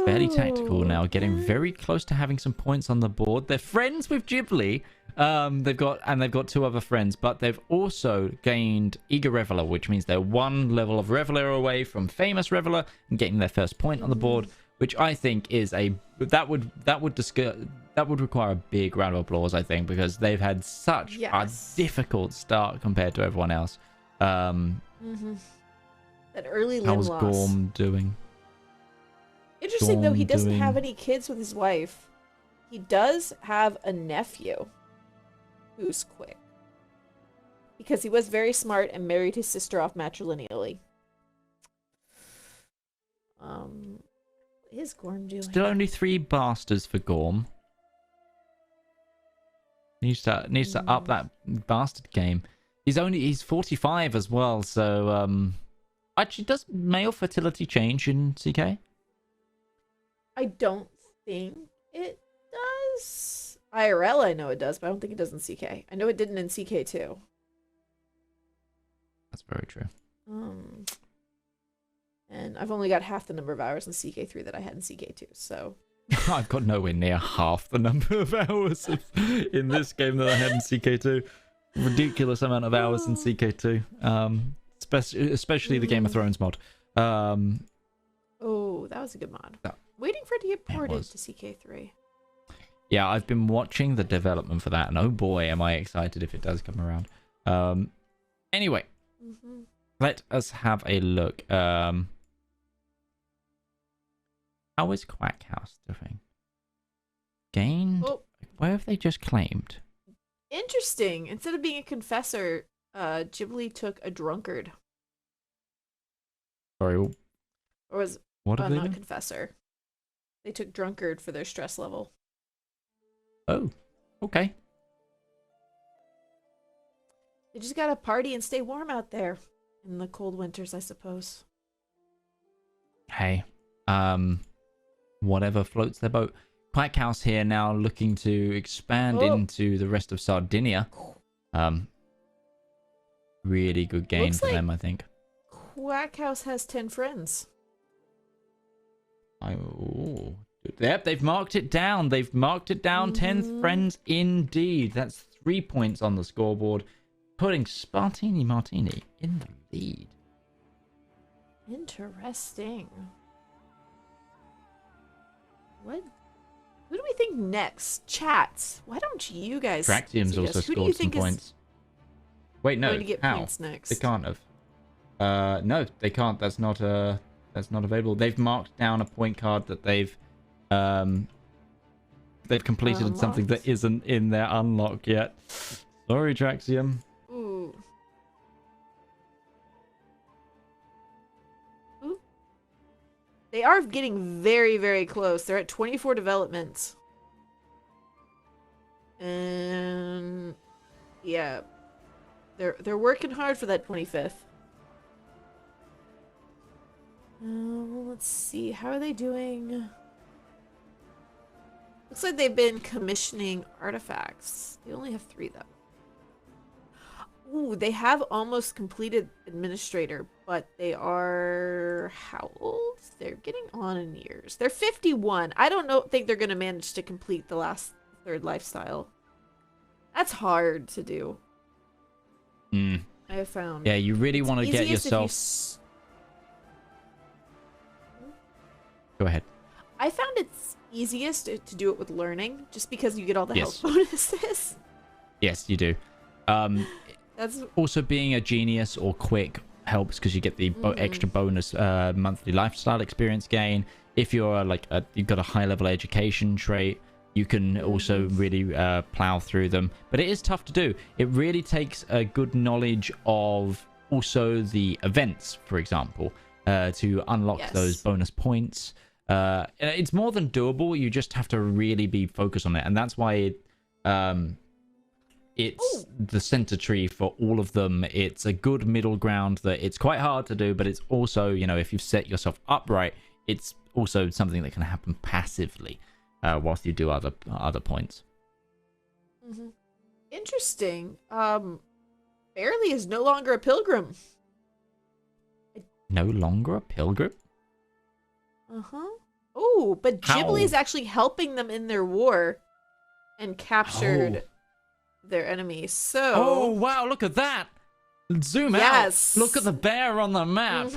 Fairly tactical now, getting very close to having some points on the board. They're friends with Ghibli. They've got 2 other friends, but they've also gained Eager Reveler, which means they're 1 level of Reveler away from Famous Reveler and getting their first point on the board, which I think is that would require a big round of applause, I think, because they've had such a difficult start compared to everyone else. That early limb how's loss. Gorm doing? Interesting, though, he doesn't have any kids with his wife. He does have a nephew who's quick. Because he was very smart and married his sister off matrilineally. What is Gorm doing? Still only 3 bastards for Gorm. Needs to up that bastard game. He's 45 as well, so actually, does male fertility change in CK? I don't think it does. IRL, I know it does, but I don't think it does in CK. I know it didn't in CK too. That's very true. And I've only got half the number of hours in CK3 that I had in CK2, so... I've got nowhere near half the number of hours in this game that I had in CK2. Ridiculous amount of hours in CK2. Especially the Game of Thrones mod. Oh, that was a good mod. Yeah. Waiting for it to get ported to CK3. Yeah, I've been watching the development for that, and oh boy, am I excited if it does come around. Anyway, let us have a look. How is Quack House doing? Gained? Oh. Where have they just claimed? Interesting. Instead of being a confessor, Ghibli took a drunkard. Sorry, Or was what have they not done? confessor. They took drunkard for their stress level. Oh, okay. They just gotta party and stay warm out there in the cold winters, I suppose. Hey, whatever floats their boat. Quack House here now looking to expand into the rest of Sardinia. Really good game Looks for like them, I think. Quack House has 10 friends. Oh, yep, they've marked it down. They've marked it down. 10 friends indeed. That's 3 points on the scoreboard, putting Spartini Martini in the lead. Interesting. Who do we think next? Chats. Why don't you guys? Traxium's also scored some points. Wait, no. Going to get How? points next? They can't have. No, they can't. That's not available. They've marked down a point card that they've completed something that isn't in their unlock yet. Sorry, Traxium. Ooh. They are getting very, very close. They're at 24 developments. And yeah, they're working hard for that 25th. Let's see. How are they doing? Looks like they've been commissioning artifacts. They only have 3 though. Ooh, they have almost completed Administrator, but they are how old? They're getting on in years. They're 51. I don't think they're going to manage to complete the last 3rd lifestyle. That's hard to do. I have found. Yeah, you really want to get yourself. Go ahead. I found it's easiest to do it with learning, just because you get all the health bonuses. Yes, you do. That's also being a genius or quick helps because you get the extra bonus monthly lifestyle experience gain. If you're you've got a high level education trait, you can also really plow through them. But it is tough to do. It really takes a good knowledge of also the events, for example, to unlock those bonus points. It's more than doable. You just have to really be focused on it, and that's why it's the center tree for all of them. It's a good middle ground that it's quite hard to do, but it's also, if you've set yourself up right, it's also something that can happen passively whilst you do other points. Interesting. Barely is no longer a pilgrim. No longer a pilgrim? Oh, but Ghibli How? is actually helping them in their war and captured their enemies. So. Oh wow! Look at that. Zoom out. Look at the bear on the map.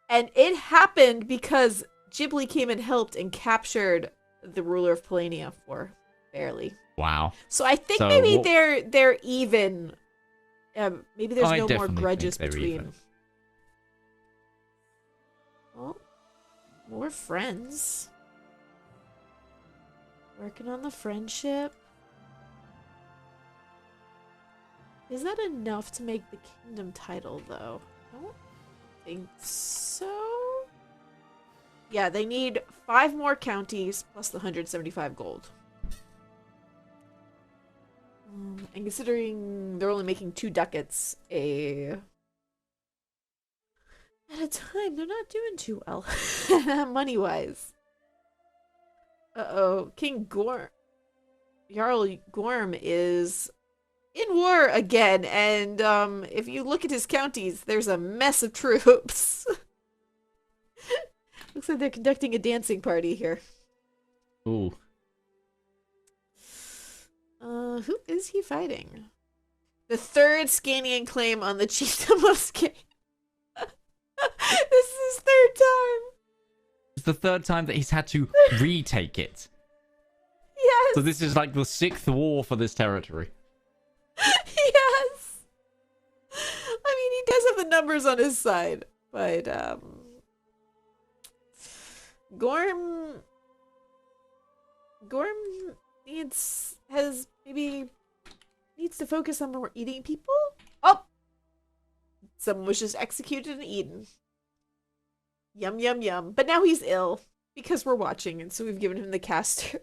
And it happened because Ghibli came and helped and captured the ruler of Polania for barely. Wow. So I think So maybe what- they're even. Maybe there's I no more definitely think grudges they're between. even. Well, more friends. Working on the friendship. Is that enough to make the kingdom title, though? I don't think so. Yeah, they need 5 more counties plus the 175 gold. And considering they're only making 2 ducats at a time, they're not doing too well money-wise. Uh-oh, King Gorm. Jarl Gorm is in war again, and if you look at his counties, there's a mess of troops. Looks like they're conducting a dancing party here. Ooh. Who is he fighting? The 3rd Scanian claim on the chiefdom of Scania. This is his 3rd time. It's the 3rd time that he's had to retake it. Yes. So this is like the 6th war for this territory. Yes. I mean, he does have the numbers on his side, but Gorm needs to focus on more eating people. Oh, someone was just executed and eaten. Yum yum yum. But now he's ill because we're watching, and so we've given him the caster.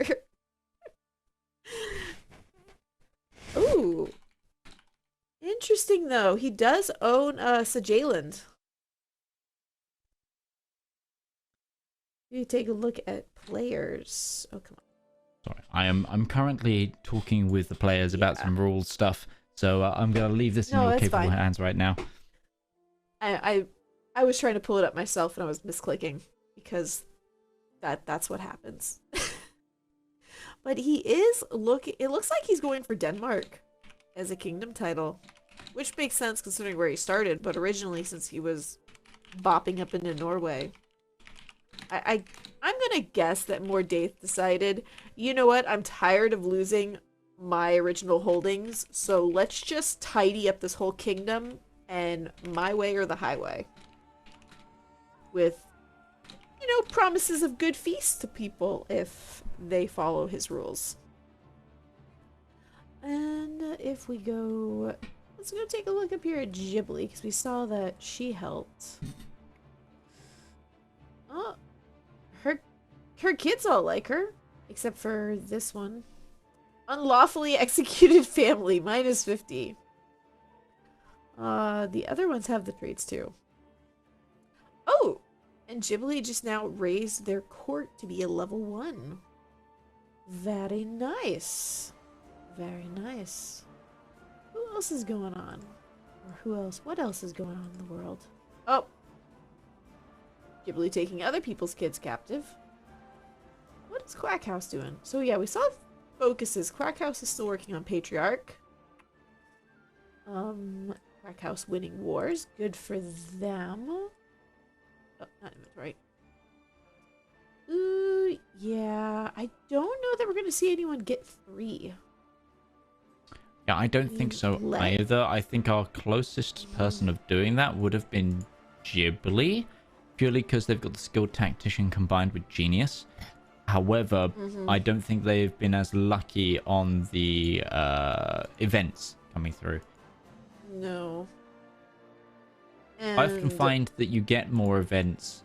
Ooh. Interesting, though. He does own Sajaland. You take a look at players. Oh, come on. Sorry, I'm currently talking with the players about some rules stuff, so I'm gonna leave this in your that's capable fine. hands right now. I was trying to pull it up myself and I was misclicking because that's what happens. But he is it looks like he's going for Denmark as a kingdom title, which makes sense considering where he started, but originally since he was bopping up into Norway. I'm gonna guess that Mordaith decided, you know what, I'm tired of losing my original holdings, so let's just tidy up this whole kingdom and my way or the highway. With, promises of good feasts to people if they follow his rules. And if we go... Let's go take a look up here at Ghibli, because we saw that she helped. Oh, her kids all like her, except for this one. Unlawfully executed family, -50. The other ones have the traits too. Oh, and Ghibli just now raised their court to be a level 1. Very nice. Very nice. Who else is going on? Or who else? What else is going on in the world? Oh. Ghibli taking other people's kids captive. What is Quackhouse doing? So yeah, we saw focuses. Quackhouse is still working on Patriarch. Quackhouse winning wars. Good for them. Oh, not inventory. Ooh, yeah. I don't know that we're going to see anyone get 3. Yeah, I don't think so either. I think our closest person of doing that would have been Ghibli, purely because they've got the skilled tactician combined with genius. However, I don't think they've been as lucky on the events coming through. No. I often find that you get more events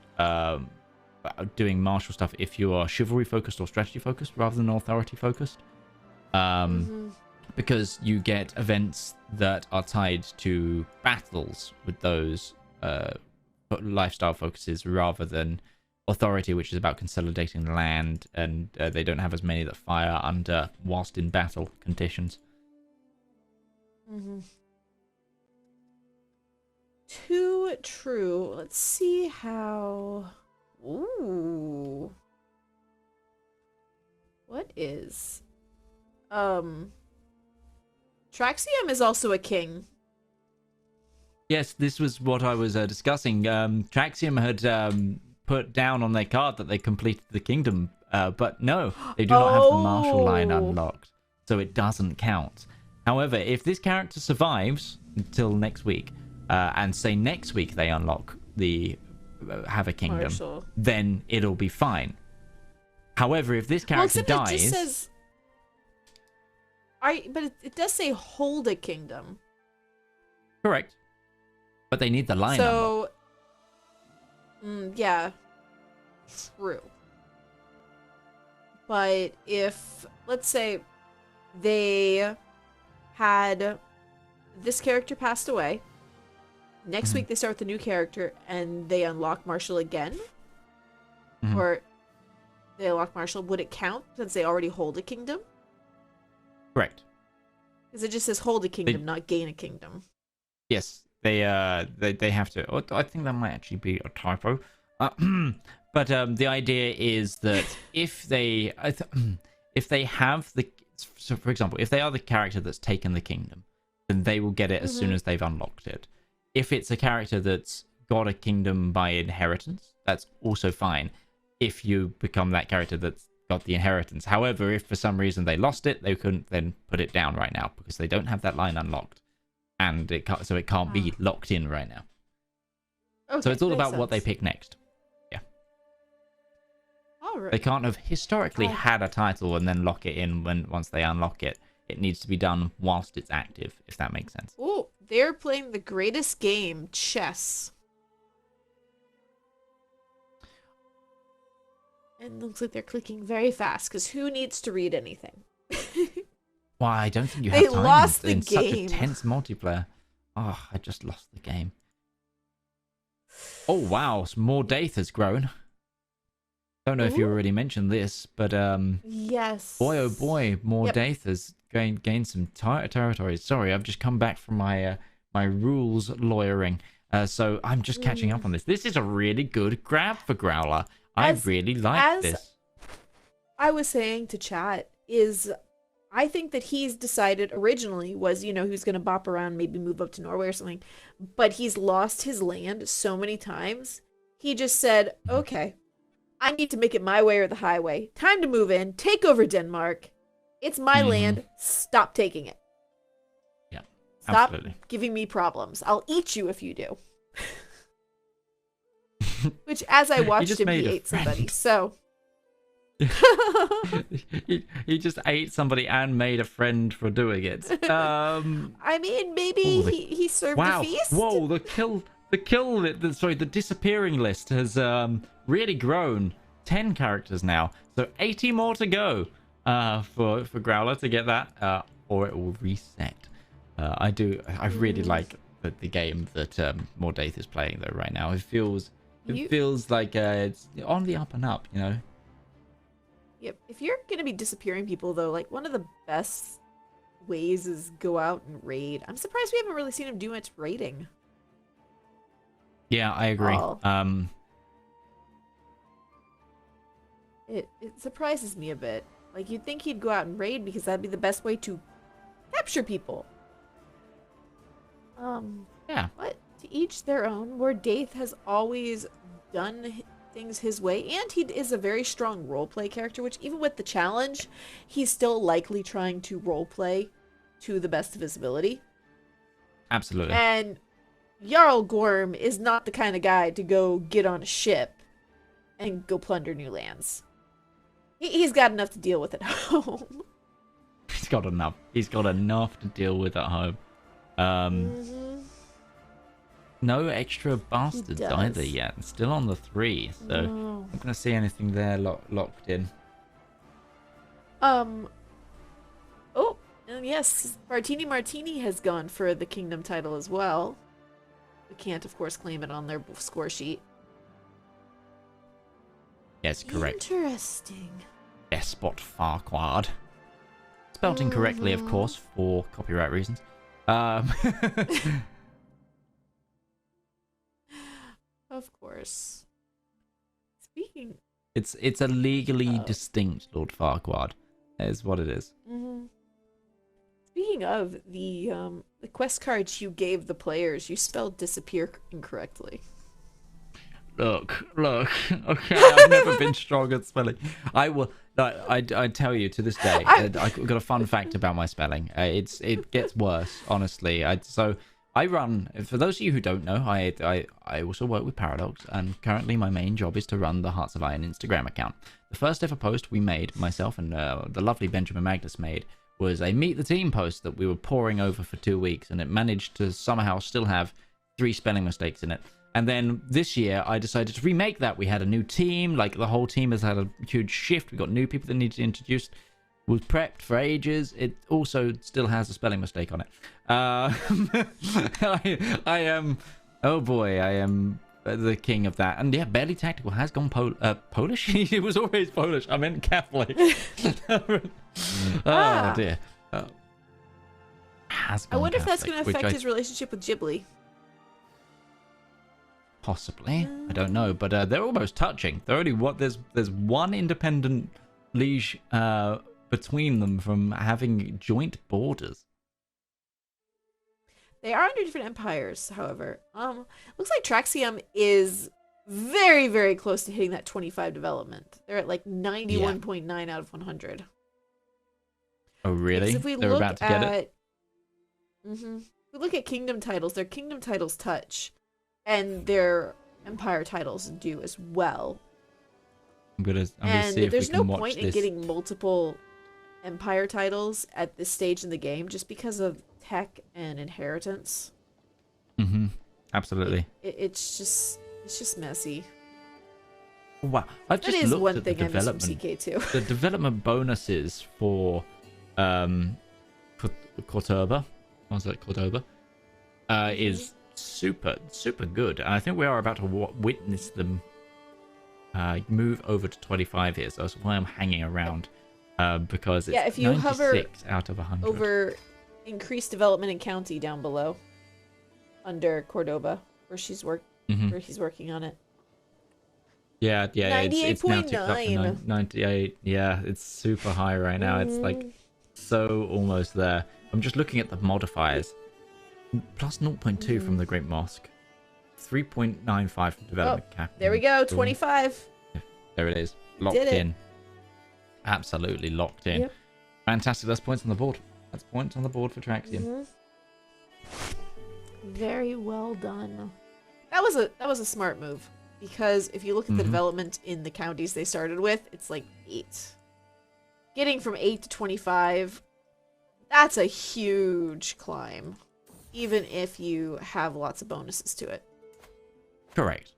doing martial stuff if you are chivalry focused or strategy focused rather than authority focused. Because you get events that are tied to battles with those lifestyle focuses rather than authority, which is about consolidating land, and they don't have as many that fire under whilst in battle conditions. Too true. Let's see how... Ooh. What is... Traxium is also a king. Yes, this was what I was discussing. Traxium had put down on their card that they completed the kingdom, but no, they do not have the martial line unlocked, so it doesn't count. However, if this character survives until next week, and say next week they unlock the have a kingdom, Martial. then it'll be fine. However, if this character dies, it just says, but it does say hold a kingdom. correct, but they need the line unlocked. So, yeah, true. But if, let's say, they had this character passed away, next week they start with a new character and they unlock Marshall again, or they unlock Marshall, would it count since they already hold a kingdom? Correct. Because it just says hold a kingdom, not gain a kingdom. Yes, they have to. I think that might actually be a typo. But the idea is that if they have the, so for example, if they are the character that's taken the kingdom, then they will get it as soon as they've unlocked it. If it's a character that's got a kingdom by inheritance, that's also fine. If you become that character that's got the inheritance. However, if for some reason they lost it, they couldn't then put it down right now because they don't have that line unlocked, and it can't be locked in right now. Okay, So it's all makes about what they sense. pick next. All right. They can't have historically had a title and then lock it in once they unlock it. It needs to be done whilst it's active, if that makes sense. Oh, they're playing the greatest game, chess. And it looks like they're clicking very fast, because who needs to read anything? Why, I don't think you They have time lost the in such a game. tense multiplayer. Oh, I just lost the game. Oh, wow. Mordaith has grown. Don't know if you already mentioned this, but yes. boy, oh boy, Mordaith has gained some territories. Sorry, I've just come back from my my rules lawyering, so I'm just catching up on this. This is a really good grab for Growler. I really like this. I was saying to chat is, I think that he's decided originally was, he was going to bop around, maybe move up to Norway or something, but he's lost his land so many times. He just said, okay, I need to make it my way or the highway. Time to move in, take over Denmark. It's my land. Stop taking it. Yeah, Stop absolutely. giving me problems. I'll eat you if you do. Which, as I watched him, he ate somebody. So he just ate somebody and made a friend for doing it. I mean, maybe he served the feast. Whoa, the disappearing list has really grown. 10 characters now, so 80 more to go for Growler to get that, or it will reset. I really like the game that Mordaith is playing though right now. It feels like it's on the up and up, Yep. If you're gonna be disappearing people though, like one of the best ways is go out and raid. I'm surprised we haven't really seen him do much raiding. Yeah, I agree. Oh. It surprises me a bit. Like, you'd think he'd go out and raid because that'd be the best way to capture people. Yeah. But to each their own. Mordaith has always done things his way, and he is a very strong roleplay character, which even with the challenge, he's still likely trying to roleplay to the best of his ability. Absolutely. And Jarl Gorm is not the kind of guy to go get on a ship and go plunder new lands. He's got enough to deal with at home. He's got enough. He's got enough to deal with at home. No extra bastards either yet. Still on the 3, so I'm not gonna see anything there locked in. Oh, and yes, Martini has gone for the kingdom title as well. We can't, of course, claim it on their score sheet. Yes, correct. Interesting. Despot Farquaad. Spelt incorrectly, of course, for copyright reasons. Of course. Speaking... It's a legally distinct Lord Farquaad. That is what it is. Speaking of, the quest cards you gave the players, you spelled disappear incorrectly. Look. Okay, I've never been strong at spelling. I will. I tell you to this day. I got a fun fact about my spelling. It gets worse, honestly. I run. For those of you who don't know, I also work with Paradox, and currently my main job is to run the Hearts of Iron Instagram account. The first ever post we made, myself and the lovely Benjamin Magnus made, was a Meet the Team post that we were poring over for 2 weeks, and it managed to somehow still have 3 spelling mistakes in it. And then this year, I decided to remake that. We had a new team, like the whole team has had a huge shift. We got new people that needed introduced. Was prepped for ages. It also still has a spelling mistake on it. I am, oh boy, I am the king of that. And yeah, Barely Tactical has gone Polish. It was always Polish. I meant Catholic. Oh dear. I wonder if that's going to affect his relationship with Ghibli. Possibly, I don't know, but they're almost touching. They're only there's one independent liege between them from having joint borders. They are under different empires, however. Looks like Traxium is very, very close to hitting that 25 development. They're at like 91.9 out of 100. Oh, really? If we They're look about to get it? If we look at kingdom titles, their kingdom titles touch, and their empire titles do as well. I'm gonna see if we can there's no watch point this. in getting multiple empire titles at this stage in the game just because of tech and inheritance. Absolutely. It's just messy. Wow, I've just That is looked one at thing the I miss from development. CK2. The development bonuses for Cordoba, was it Cordoba? Is super good, and I think we are about to witness them move over to 25 here. So that's why I'm hanging around, because it's if you 96 hover out of 100 over increased development in county down below under Cordoba, where he's working on it. Yeah, it's now ticked up to 98.9. 98. Yeah, it's super high right now. It's like so almost there. I'm just looking at the modifiers. Plus 0.2 from the Great Mosque. 3.95 from development cap. There we go, 25. Yeah, there it is. Locked Did it. in. Absolutely locked in. Yep. Fantastic. That's points on the board. That's points on the board for Traxium. Very well done. That was a smart move, because if you look at the development in the counties they started with, it's like 8. Getting from 8 to 25, that's a huge climb, even if you have lots of bonuses to it. Correct.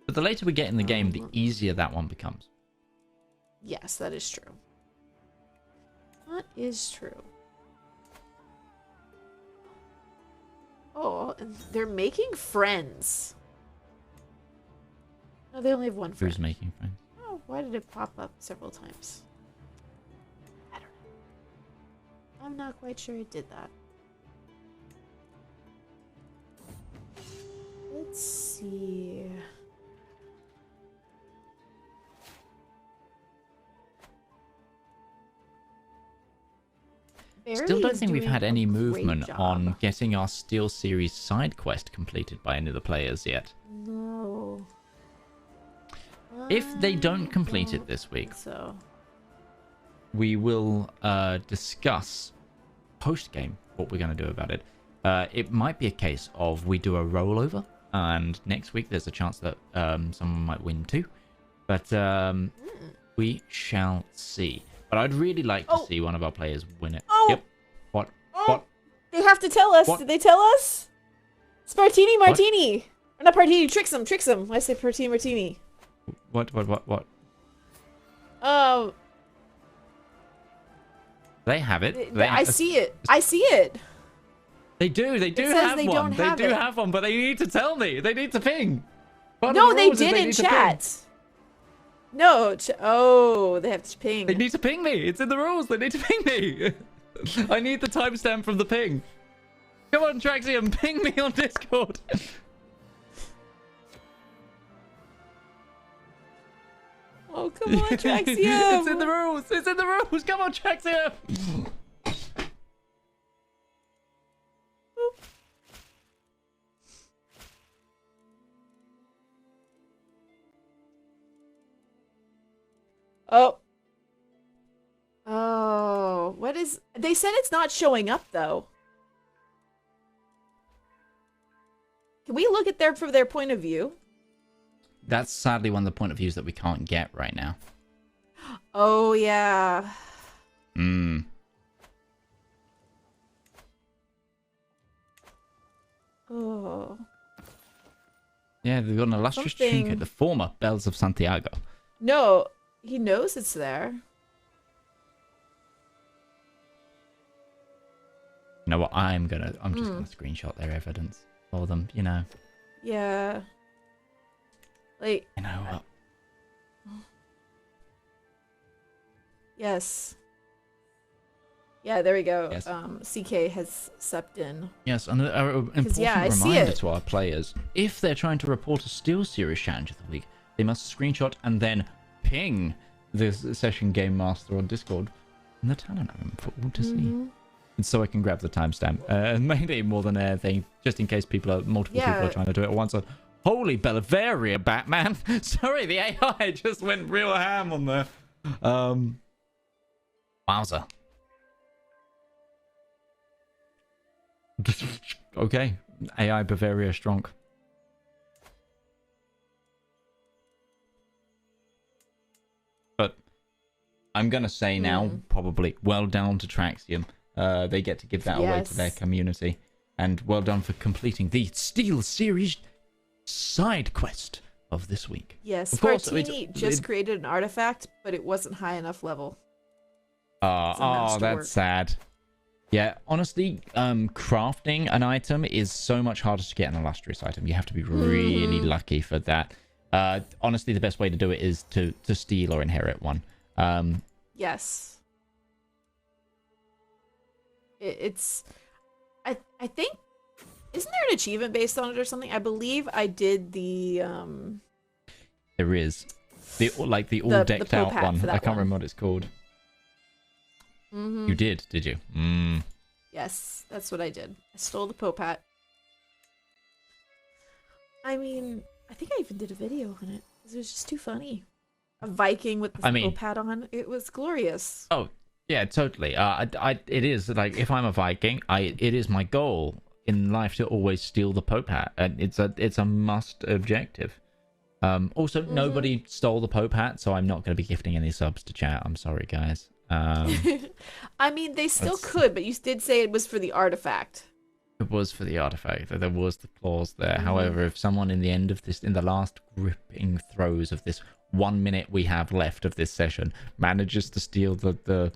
But the later we get in the game, the easier that one becomes. Yes, that is true. That is true. Oh, and they're making friends. No, they only have one friend. Who's making friends? Oh, why did it pop up several times? I don't know. I'm not quite sure it did that. Let's see. Still don't think we've had any movement on getting our Steel Series side quest completed by any of the players yet. No. If they don't complete it this week, we will discuss post-game what we're going to do about it. It might be a case of we do a rollover, and next week there's a chance that someone might win too. But we shall see. But I'd really like to see one of our players win it. Oh. Yep. What? What? They have to tell us. What? Did they tell us? Spartini Martini. Or not Partini. Tricks him. I say Partini Martini. What? Oh. They have it. I see it. I see it. They do. They do says have they one. don't have They do it. have one, but they need to tell me. They need to ping. Part of No, the they rules is did in need to ping. chat. No. They have to ping. They need to ping me. It's in the rules. They need to ping me. I need the timestamp from the ping. Come on, Traxium, ping me on Discord. Oh, come on, Traxium. It's in the rules. It's in the rules. Come on, Traxium. Oh. Oh, what is... They said it's not showing up, though. Can we look at from their point of view? That's sadly one of the point of views that we can't get right now. Oh, yeah. Hmm. Oh. Yeah, they've got an illustrious trinket, the former Bells of Santiago. No, he knows it's there. You know what? I'm just gonna screenshot their evidence for them. You know. Yeah. Like. You know what? Yes. Yeah, there we go. Yes. CK has stepped in. Yes, and an important I see reminder it. to our players: if they're trying to report a Steel Series challenge of the week, they must screenshot and then ping the session game master on Discord in the talent room for all to see. And so I can grab the timestamp. Mainly more than anything, just in case multiple people are trying to do it at once. Holy Bavaria, Batman! Sorry, the AI just went real ham on there. Wowza. Okay, AI Bavaria strong. But I'm gonna say now, probably well done to Traxium. They get to give that away to their community, and well done for completing the Steel Series side quest of this week. Yes, of course, Martini just created an artifact, but it wasn't high enough level. That's sad. Yeah, honestly, crafting an item is so much harder to get an illustrious item. You have to be really lucky for that. Honestly, the best way to do it is to steal or inherit one. Yes. It's... I think... Isn't there an achievement based on it or something? I believe I did the... There is. The all decked out one. I can't remember what it's called. You did you? Yes, that's what I did. I stole the Pope hat. I mean, I think I even did a video on it because it was just too funny. A Viking with the Pope hat on. It was glorious. Oh, yeah, totally. It is like if I'm a Viking, it is my goal in life to always steal the Pope hat, and it's a must objective. Also, nobody stole the Pope hat, so I'm not going to be gifting any subs to chat. I'm sorry, guys. I mean, they still could, but you did say it was for the artifact. It was for the artifact. There was the clause there. However, if someone in the last gripping throes of this 1 minute we have left of this session, manages to steal the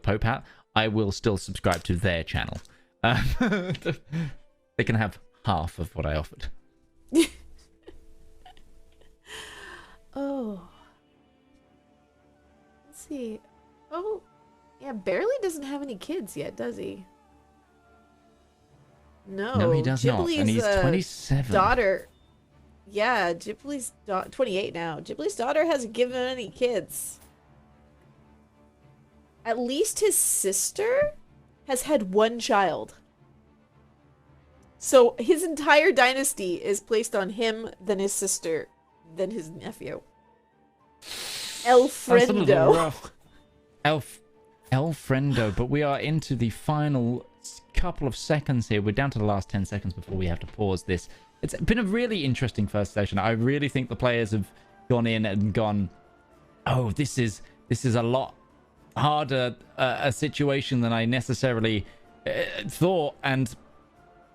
Pope hat, I will still subscribe to their channel. They can have half of what I offered. Oh. Let's see. Oh, yeah, Barely doesn't have any kids yet, does he? No, he does not, and he's 27. Daughter. Yeah, Ghibli's 28 now. Ghibli's daughter hasn't given any kids. At least his sister has had one child. So his entire dynasty is placed on him, then his sister, then his nephew. El Friendo. El Friendo, but we are into the final couple of seconds here. We're down to the last 10 seconds before we have to pause this. It's been a really interesting first session. I really think the players have gone in and gone, oh, this is a lot harder a situation than I necessarily thought, and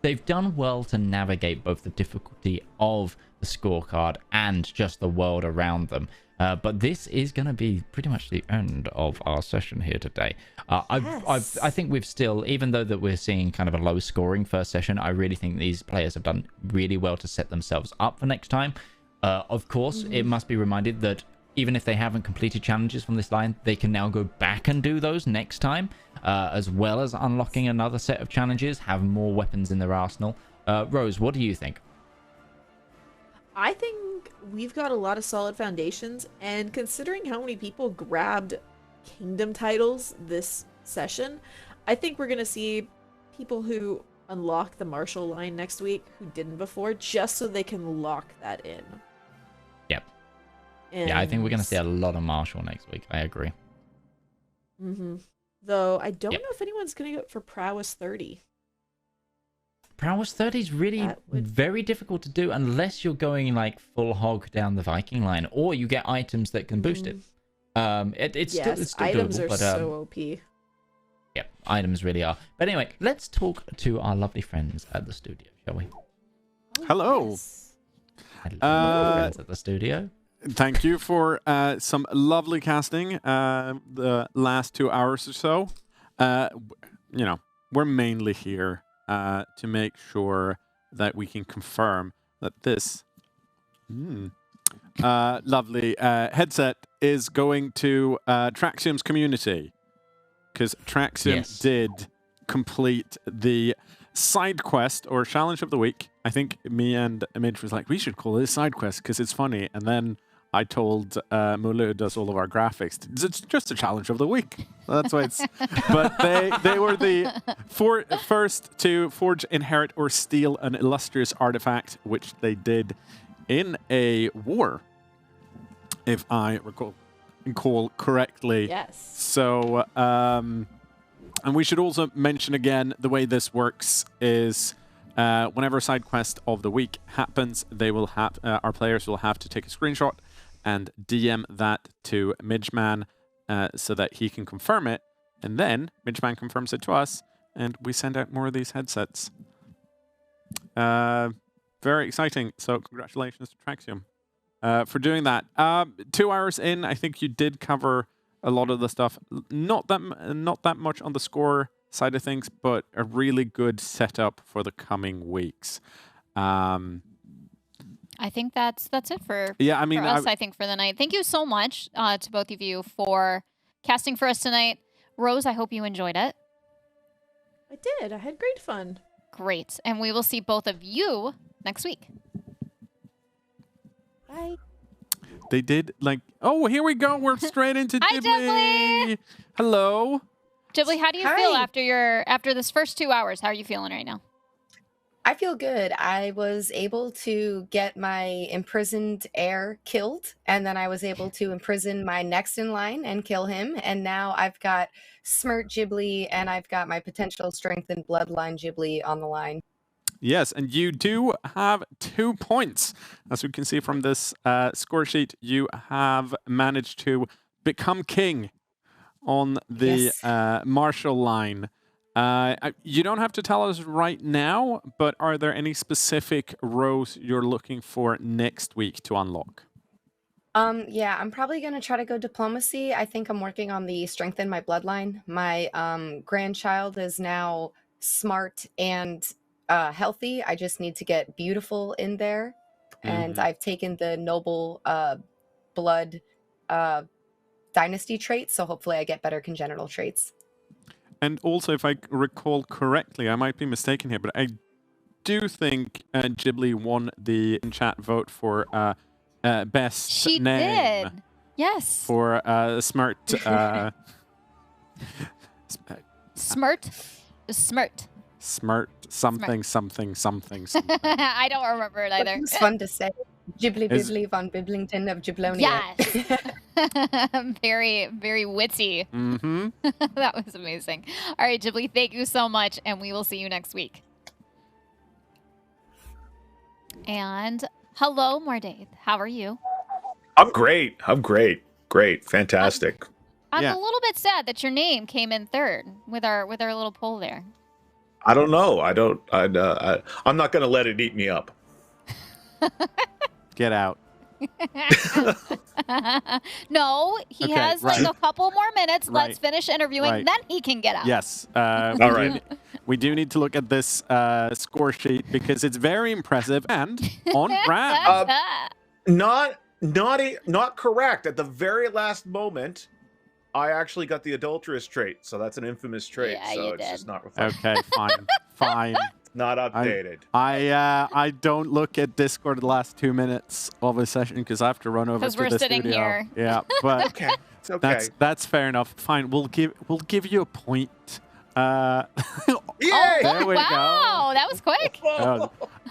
they've done well to navigate both the difficulty of the scorecard and just the world around them. But this is going to be pretty much the end of our session here today. I think we've still, even though that we're seeing kind of a low scoring first session, I really think these players have done really well to set themselves up for next time. Of course, it must be reminded that even if they haven't completed challenges from this line, they can now go back and do those next time, as well as unlocking another set of challenges, have more weapons in their arsenal. Rose, what do you think? I think we've got a lot of solid foundations, and considering how many people grabbed kingdom titles this session, I think we're going to see people who unlock the martial line next week who didn't before, just so they can lock that in. Yep. Yeah, I think we're going to see a And- lot of Marshall next week. I agree. Though I don't Yep. know if anyone's going to go for Prowess 30. Prowess 30 is really That would- very difficult to do unless you're going like full hog down the Viking line, or you get items that can boost it. It's Yes, still items doable, are but so OP. yeah, items really are. But anyway, let's talk to our lovely friends at the studio, shall we? Hello. Yes. Hello, friends at the studio. Thank you for some lovely casting the last 2 hours or so. We're mainly here to make sure that we can confirm that this lovely headset is going to Traxium's community. Because Traxium Yes. did complete the side quest or challenge of the week. I think me and Image was like, we should call this side quest because it's funny. And then I told Mulu, who does all of our graphics, it's just a challenge of the week. That's why it's. But they were the first to forge, inherit, or steal an illustrious artifact, which they did in a war, if I recall correctly. Yes. So, and we should also mention again the way this works is whenever a side quest of the week happens, they will have our players will have to take a screenshot and DM that to Midgeman so that he can confirm it, and then Midgeman confirms it to us, and we send out more of these headsets. Very exciting. So congratulations to Traxium for doing that. 2 hours in, I think you did cover a lot of the stuff. Not that much on the score side of things, but a really good setup for the coming weeks. I think that's it for Yeah, I mean, for us, I think, for the night. Thank you so much to both of you for casting for us tonight. Rose, I hope you enjoyed it. I did. I had great fun. Great. And we will see both of you next week. Bye. they did oh, here we go. We're straight into Hi, Ghibli. Hello. Ghibli, how do you Hi. feel after this first 2 hours? How are you feeling right now? I feel good. I was able to get my imprisoned heir killed, and then I was able to imprison my next in line and kill him. And now I've got Smirt Ghibli, and I've got my potential strengthened bloodline Ghibli on the line. Yes, and you do have 2 points. As we can see from this score sheet, you have managed to become king on the Yes. martial line. You don't have to tell us right now, but are there any specific rows you're looking for next week to unlock? Yeah, I'm probably gonna try to go diplomacy. I think I'm working on the strengthen my bloodline. My grandchild is now smart and healthy. I just need to get beautiful in there. And I've taken the noble blood dynasty traits, so hopefully I get better congenital traits. And also, if I recall correctly, I might be mistaken here, but I do think Ghibli won the chat vote for best She name. did. Yes. For Smart. Smirt. Smart something, something, something, something. I don't remember it But either. it was fun to say. Ghibli Is- Bibbly von Biblington of Giblonia. Yes. Very, very witty. Mm-hmm. That was amazing. All right, Ghibli, thank you so much, and we will see you next week. And hello, Mordaith. How are you? I'm great. Great. Fantastic. I'm Yeah. a little bit sad that your name came in third with our little poll there. I don't know. I'm not going to let it eat me up. Get out. No, he Okay, has right. like a couple more minutes. Right. Let's finish interviewing, Right. then he can get out. Yes. All right. We do need to look at this score sheet because it's very impressive and on brand. Not correct. At the very last moment, I actually got the adulterous trait, so that's an infamous trait. Yeah, so you it's did. just not reflected. Okay, fine. Not updated. I don't look at Discord the last 2 minutes of a session because I have to run over 'Cause to we're the sitting studio. here. Yeah, but Okay. It's okay. that's fair enough. Fine, we'll give you a point. Yay! There we go. Wow, that was quick.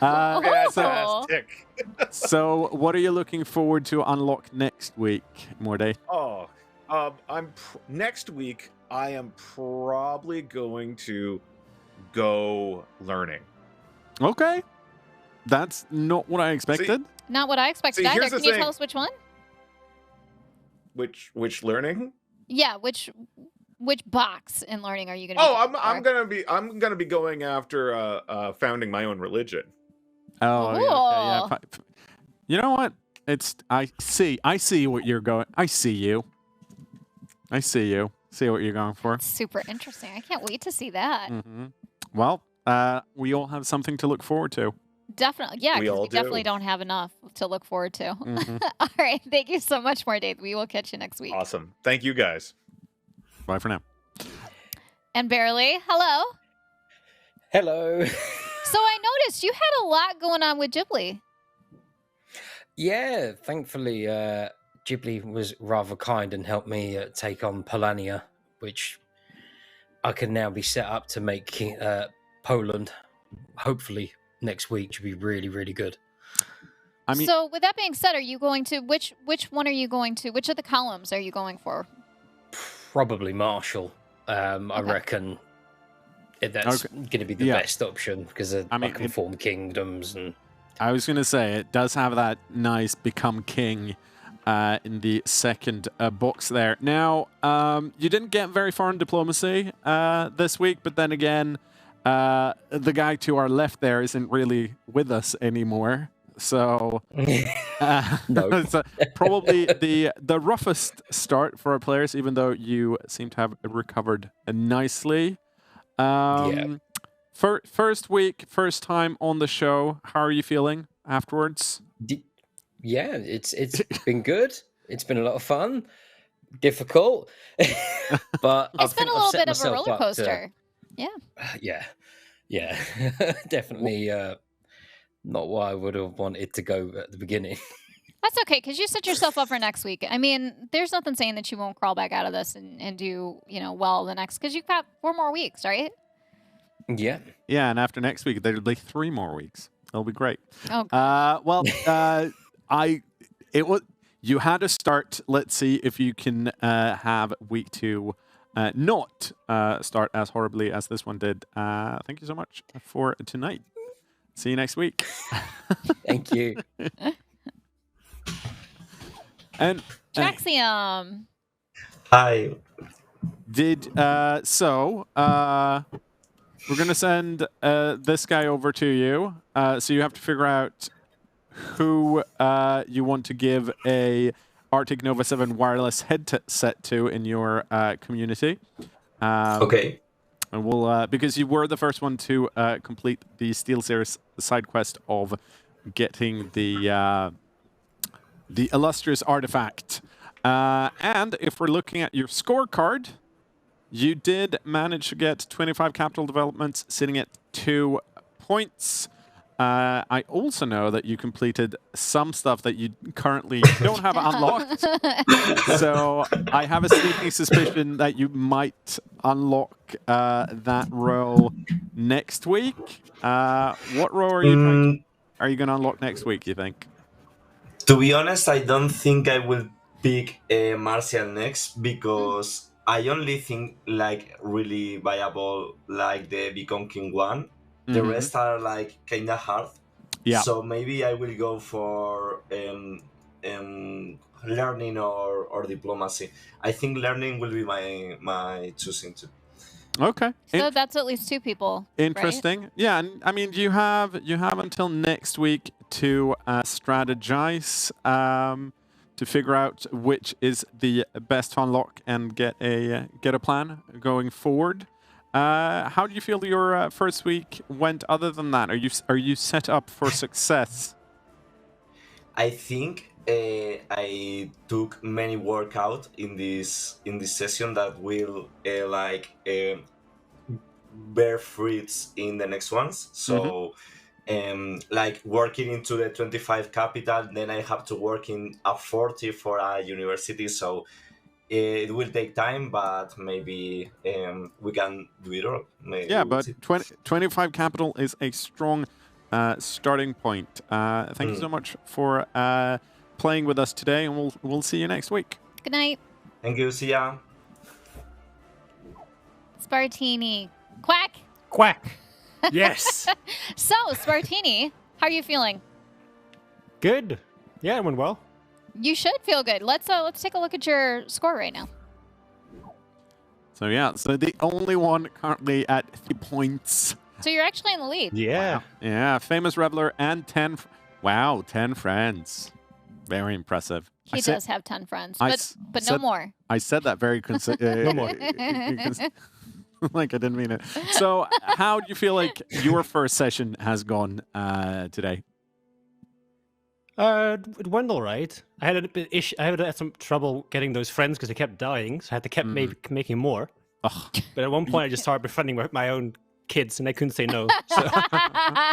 Fantastic. So, what are you looking forward to unlock next week, Morday? Oh, next week. I am probably going to go learning. Okay, that's not what I expected. Not what I expected See, either. here's the Can you thing. tell us which one? Which learning? Yeah, which box in learning are you going to? Oh, I'm gonna be going after founding my own religion. Oh, yeah, okay, yeah. You know what? I see what you're going. I see you. See what you're going for. Super interesting. I can't wait to see that. Mm-hmm. Well, we all have something to look forward to. Definitely, yeah, We because all we definitely do. don't have enough to look forward to. Mhm. All right, thank you so much, Morday. We will catch you next week. Awesome. Thank you guys. Bye for now. And Barely, hello. Hello. So I noticed you had a lot going on with Ghibli. Yeah, thankfully, Ghibli was rather kind and helped me take on Polania, which I can now be set up to make Poland. Hopefully next week should be really, really good. I mean, So with that being said, are you going to which one are you going to? Which of the columns are you going for? Probably Marshall. I Okay. reckon that's going to be the Yeah. best option because I mean, can form kingdoms and. I was going to say, it does have that nice become king in the second box there. Now, you didn't get very far in diplomacy this week, but then again, the guy to our left there isn't really with us anymore. So, No. so probably the roughest start for our players, even though you seem to have recovered nicely. Yeah. First week, first time on the show. How are you feeling afterwards? Yeah, it's been good. It's been a lot of fun. Difficult, but It's been a little bit of a roller coaster. Yeah, definitely not what I would have wanted to go at the beginning. That's okay, because you set yourself up for next week. I mean, there's nothing saying that you won't crawl back out of this and do, well the next, because you've got 4 more weeks, right? Yeah. Yeah, and after next week, there'll be 3 more weeks. It'll be great. Oh, You had a start. Let's see if you can have week 2 not start as horribly as this one did. Thank you so much for tonight. See you next week. Thank you. And Jaxium. Hi. We're going to send this guy over to you. So you have to figure out who you want to give a Arctic Nova 7 wireless headset to in your community. Okay. And we'll because you were the first one to complete the SteelSeries side quest of getting the illustrious artifact. And if we're looking at your scorecard, you did manage to get 25 capital developments, sitting at 2 points. I also know that you completed some stuff that you currently don't have unlocked. So I have a sneaking suspicion that you might unlock that row next week. What row are you going to unlock next week, you think? To be honest, I don't think I will pick Martial next because I only think like really viable like the Become King one. The rest are like kind of hard. Yeah. So maybe I will go for learning or diplomacy. I think learning will be my choosing too. Okay. So that's at least 2 people. Interesting. Right? Yeah, and I mean, you have until next week to strategize, to figure out which is the best to unlock and get a plan going forward. How do you feel your first week went? Other than that, are you set up for success? I think I took many workout in this session that will bear fruits in the next ones. So like working into the 25 capital, then I have to work in a 40 for a university. So it will take time, but maybe we can do it all. Maybe Yeah, we'll but see. 25 capital is a strong starting point. Thank you so much for playing with us today, and we'll see you next week. Good night. Thank you. See ya. Spartini. Quack. Quack. Yes. So, Spartini, how are you feeling? Good. Yeah, it went well. You should feel good. Let's take a look at your score right now. So yeah, so the only one currently at 3 points. So you're actually in the lead. Yeah. Wow. Yeah, famous reveler and 10. Wow, 10 friends. Very impressive. He does have 10 friends, but no said- more. I said that very No more. like I didn't mean it. So, how do you feel like your first session has gone today? It went all right. I had a bit I had some trouble getting those friends because they kept dying, so I had to keep making more. Ugh. But at one point, I just started befriending my own kids, and I couldn't say no. So.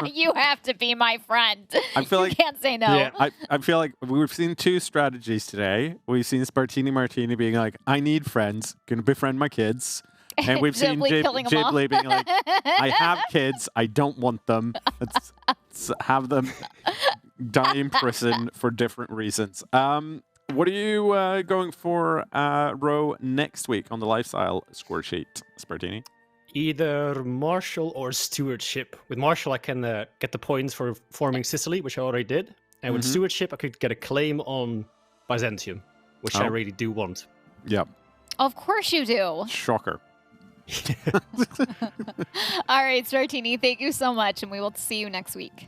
You have to be my friend. I feel you like- can't say no. Yeah. I feel like we've seen two strategies today. We've seen Spartini Martini being like, I need friends, gonna befriend my kids. And we've seen Ghibli killing 'em all. Ghibli being like, I have kids, I don't want them. Let's have them die in prison for different reasons. What are you going for row next week on the lifestyle score sheet, Spartini? Either martial or stewardship. With martial, I can get the points for forming Sicily, which I already did. And with stewardship, I could get a claim on Byzantium, which I really do want. Yeah. Of course you do. Shocker. All right, Spartini, thank you so much, and we will see you next week.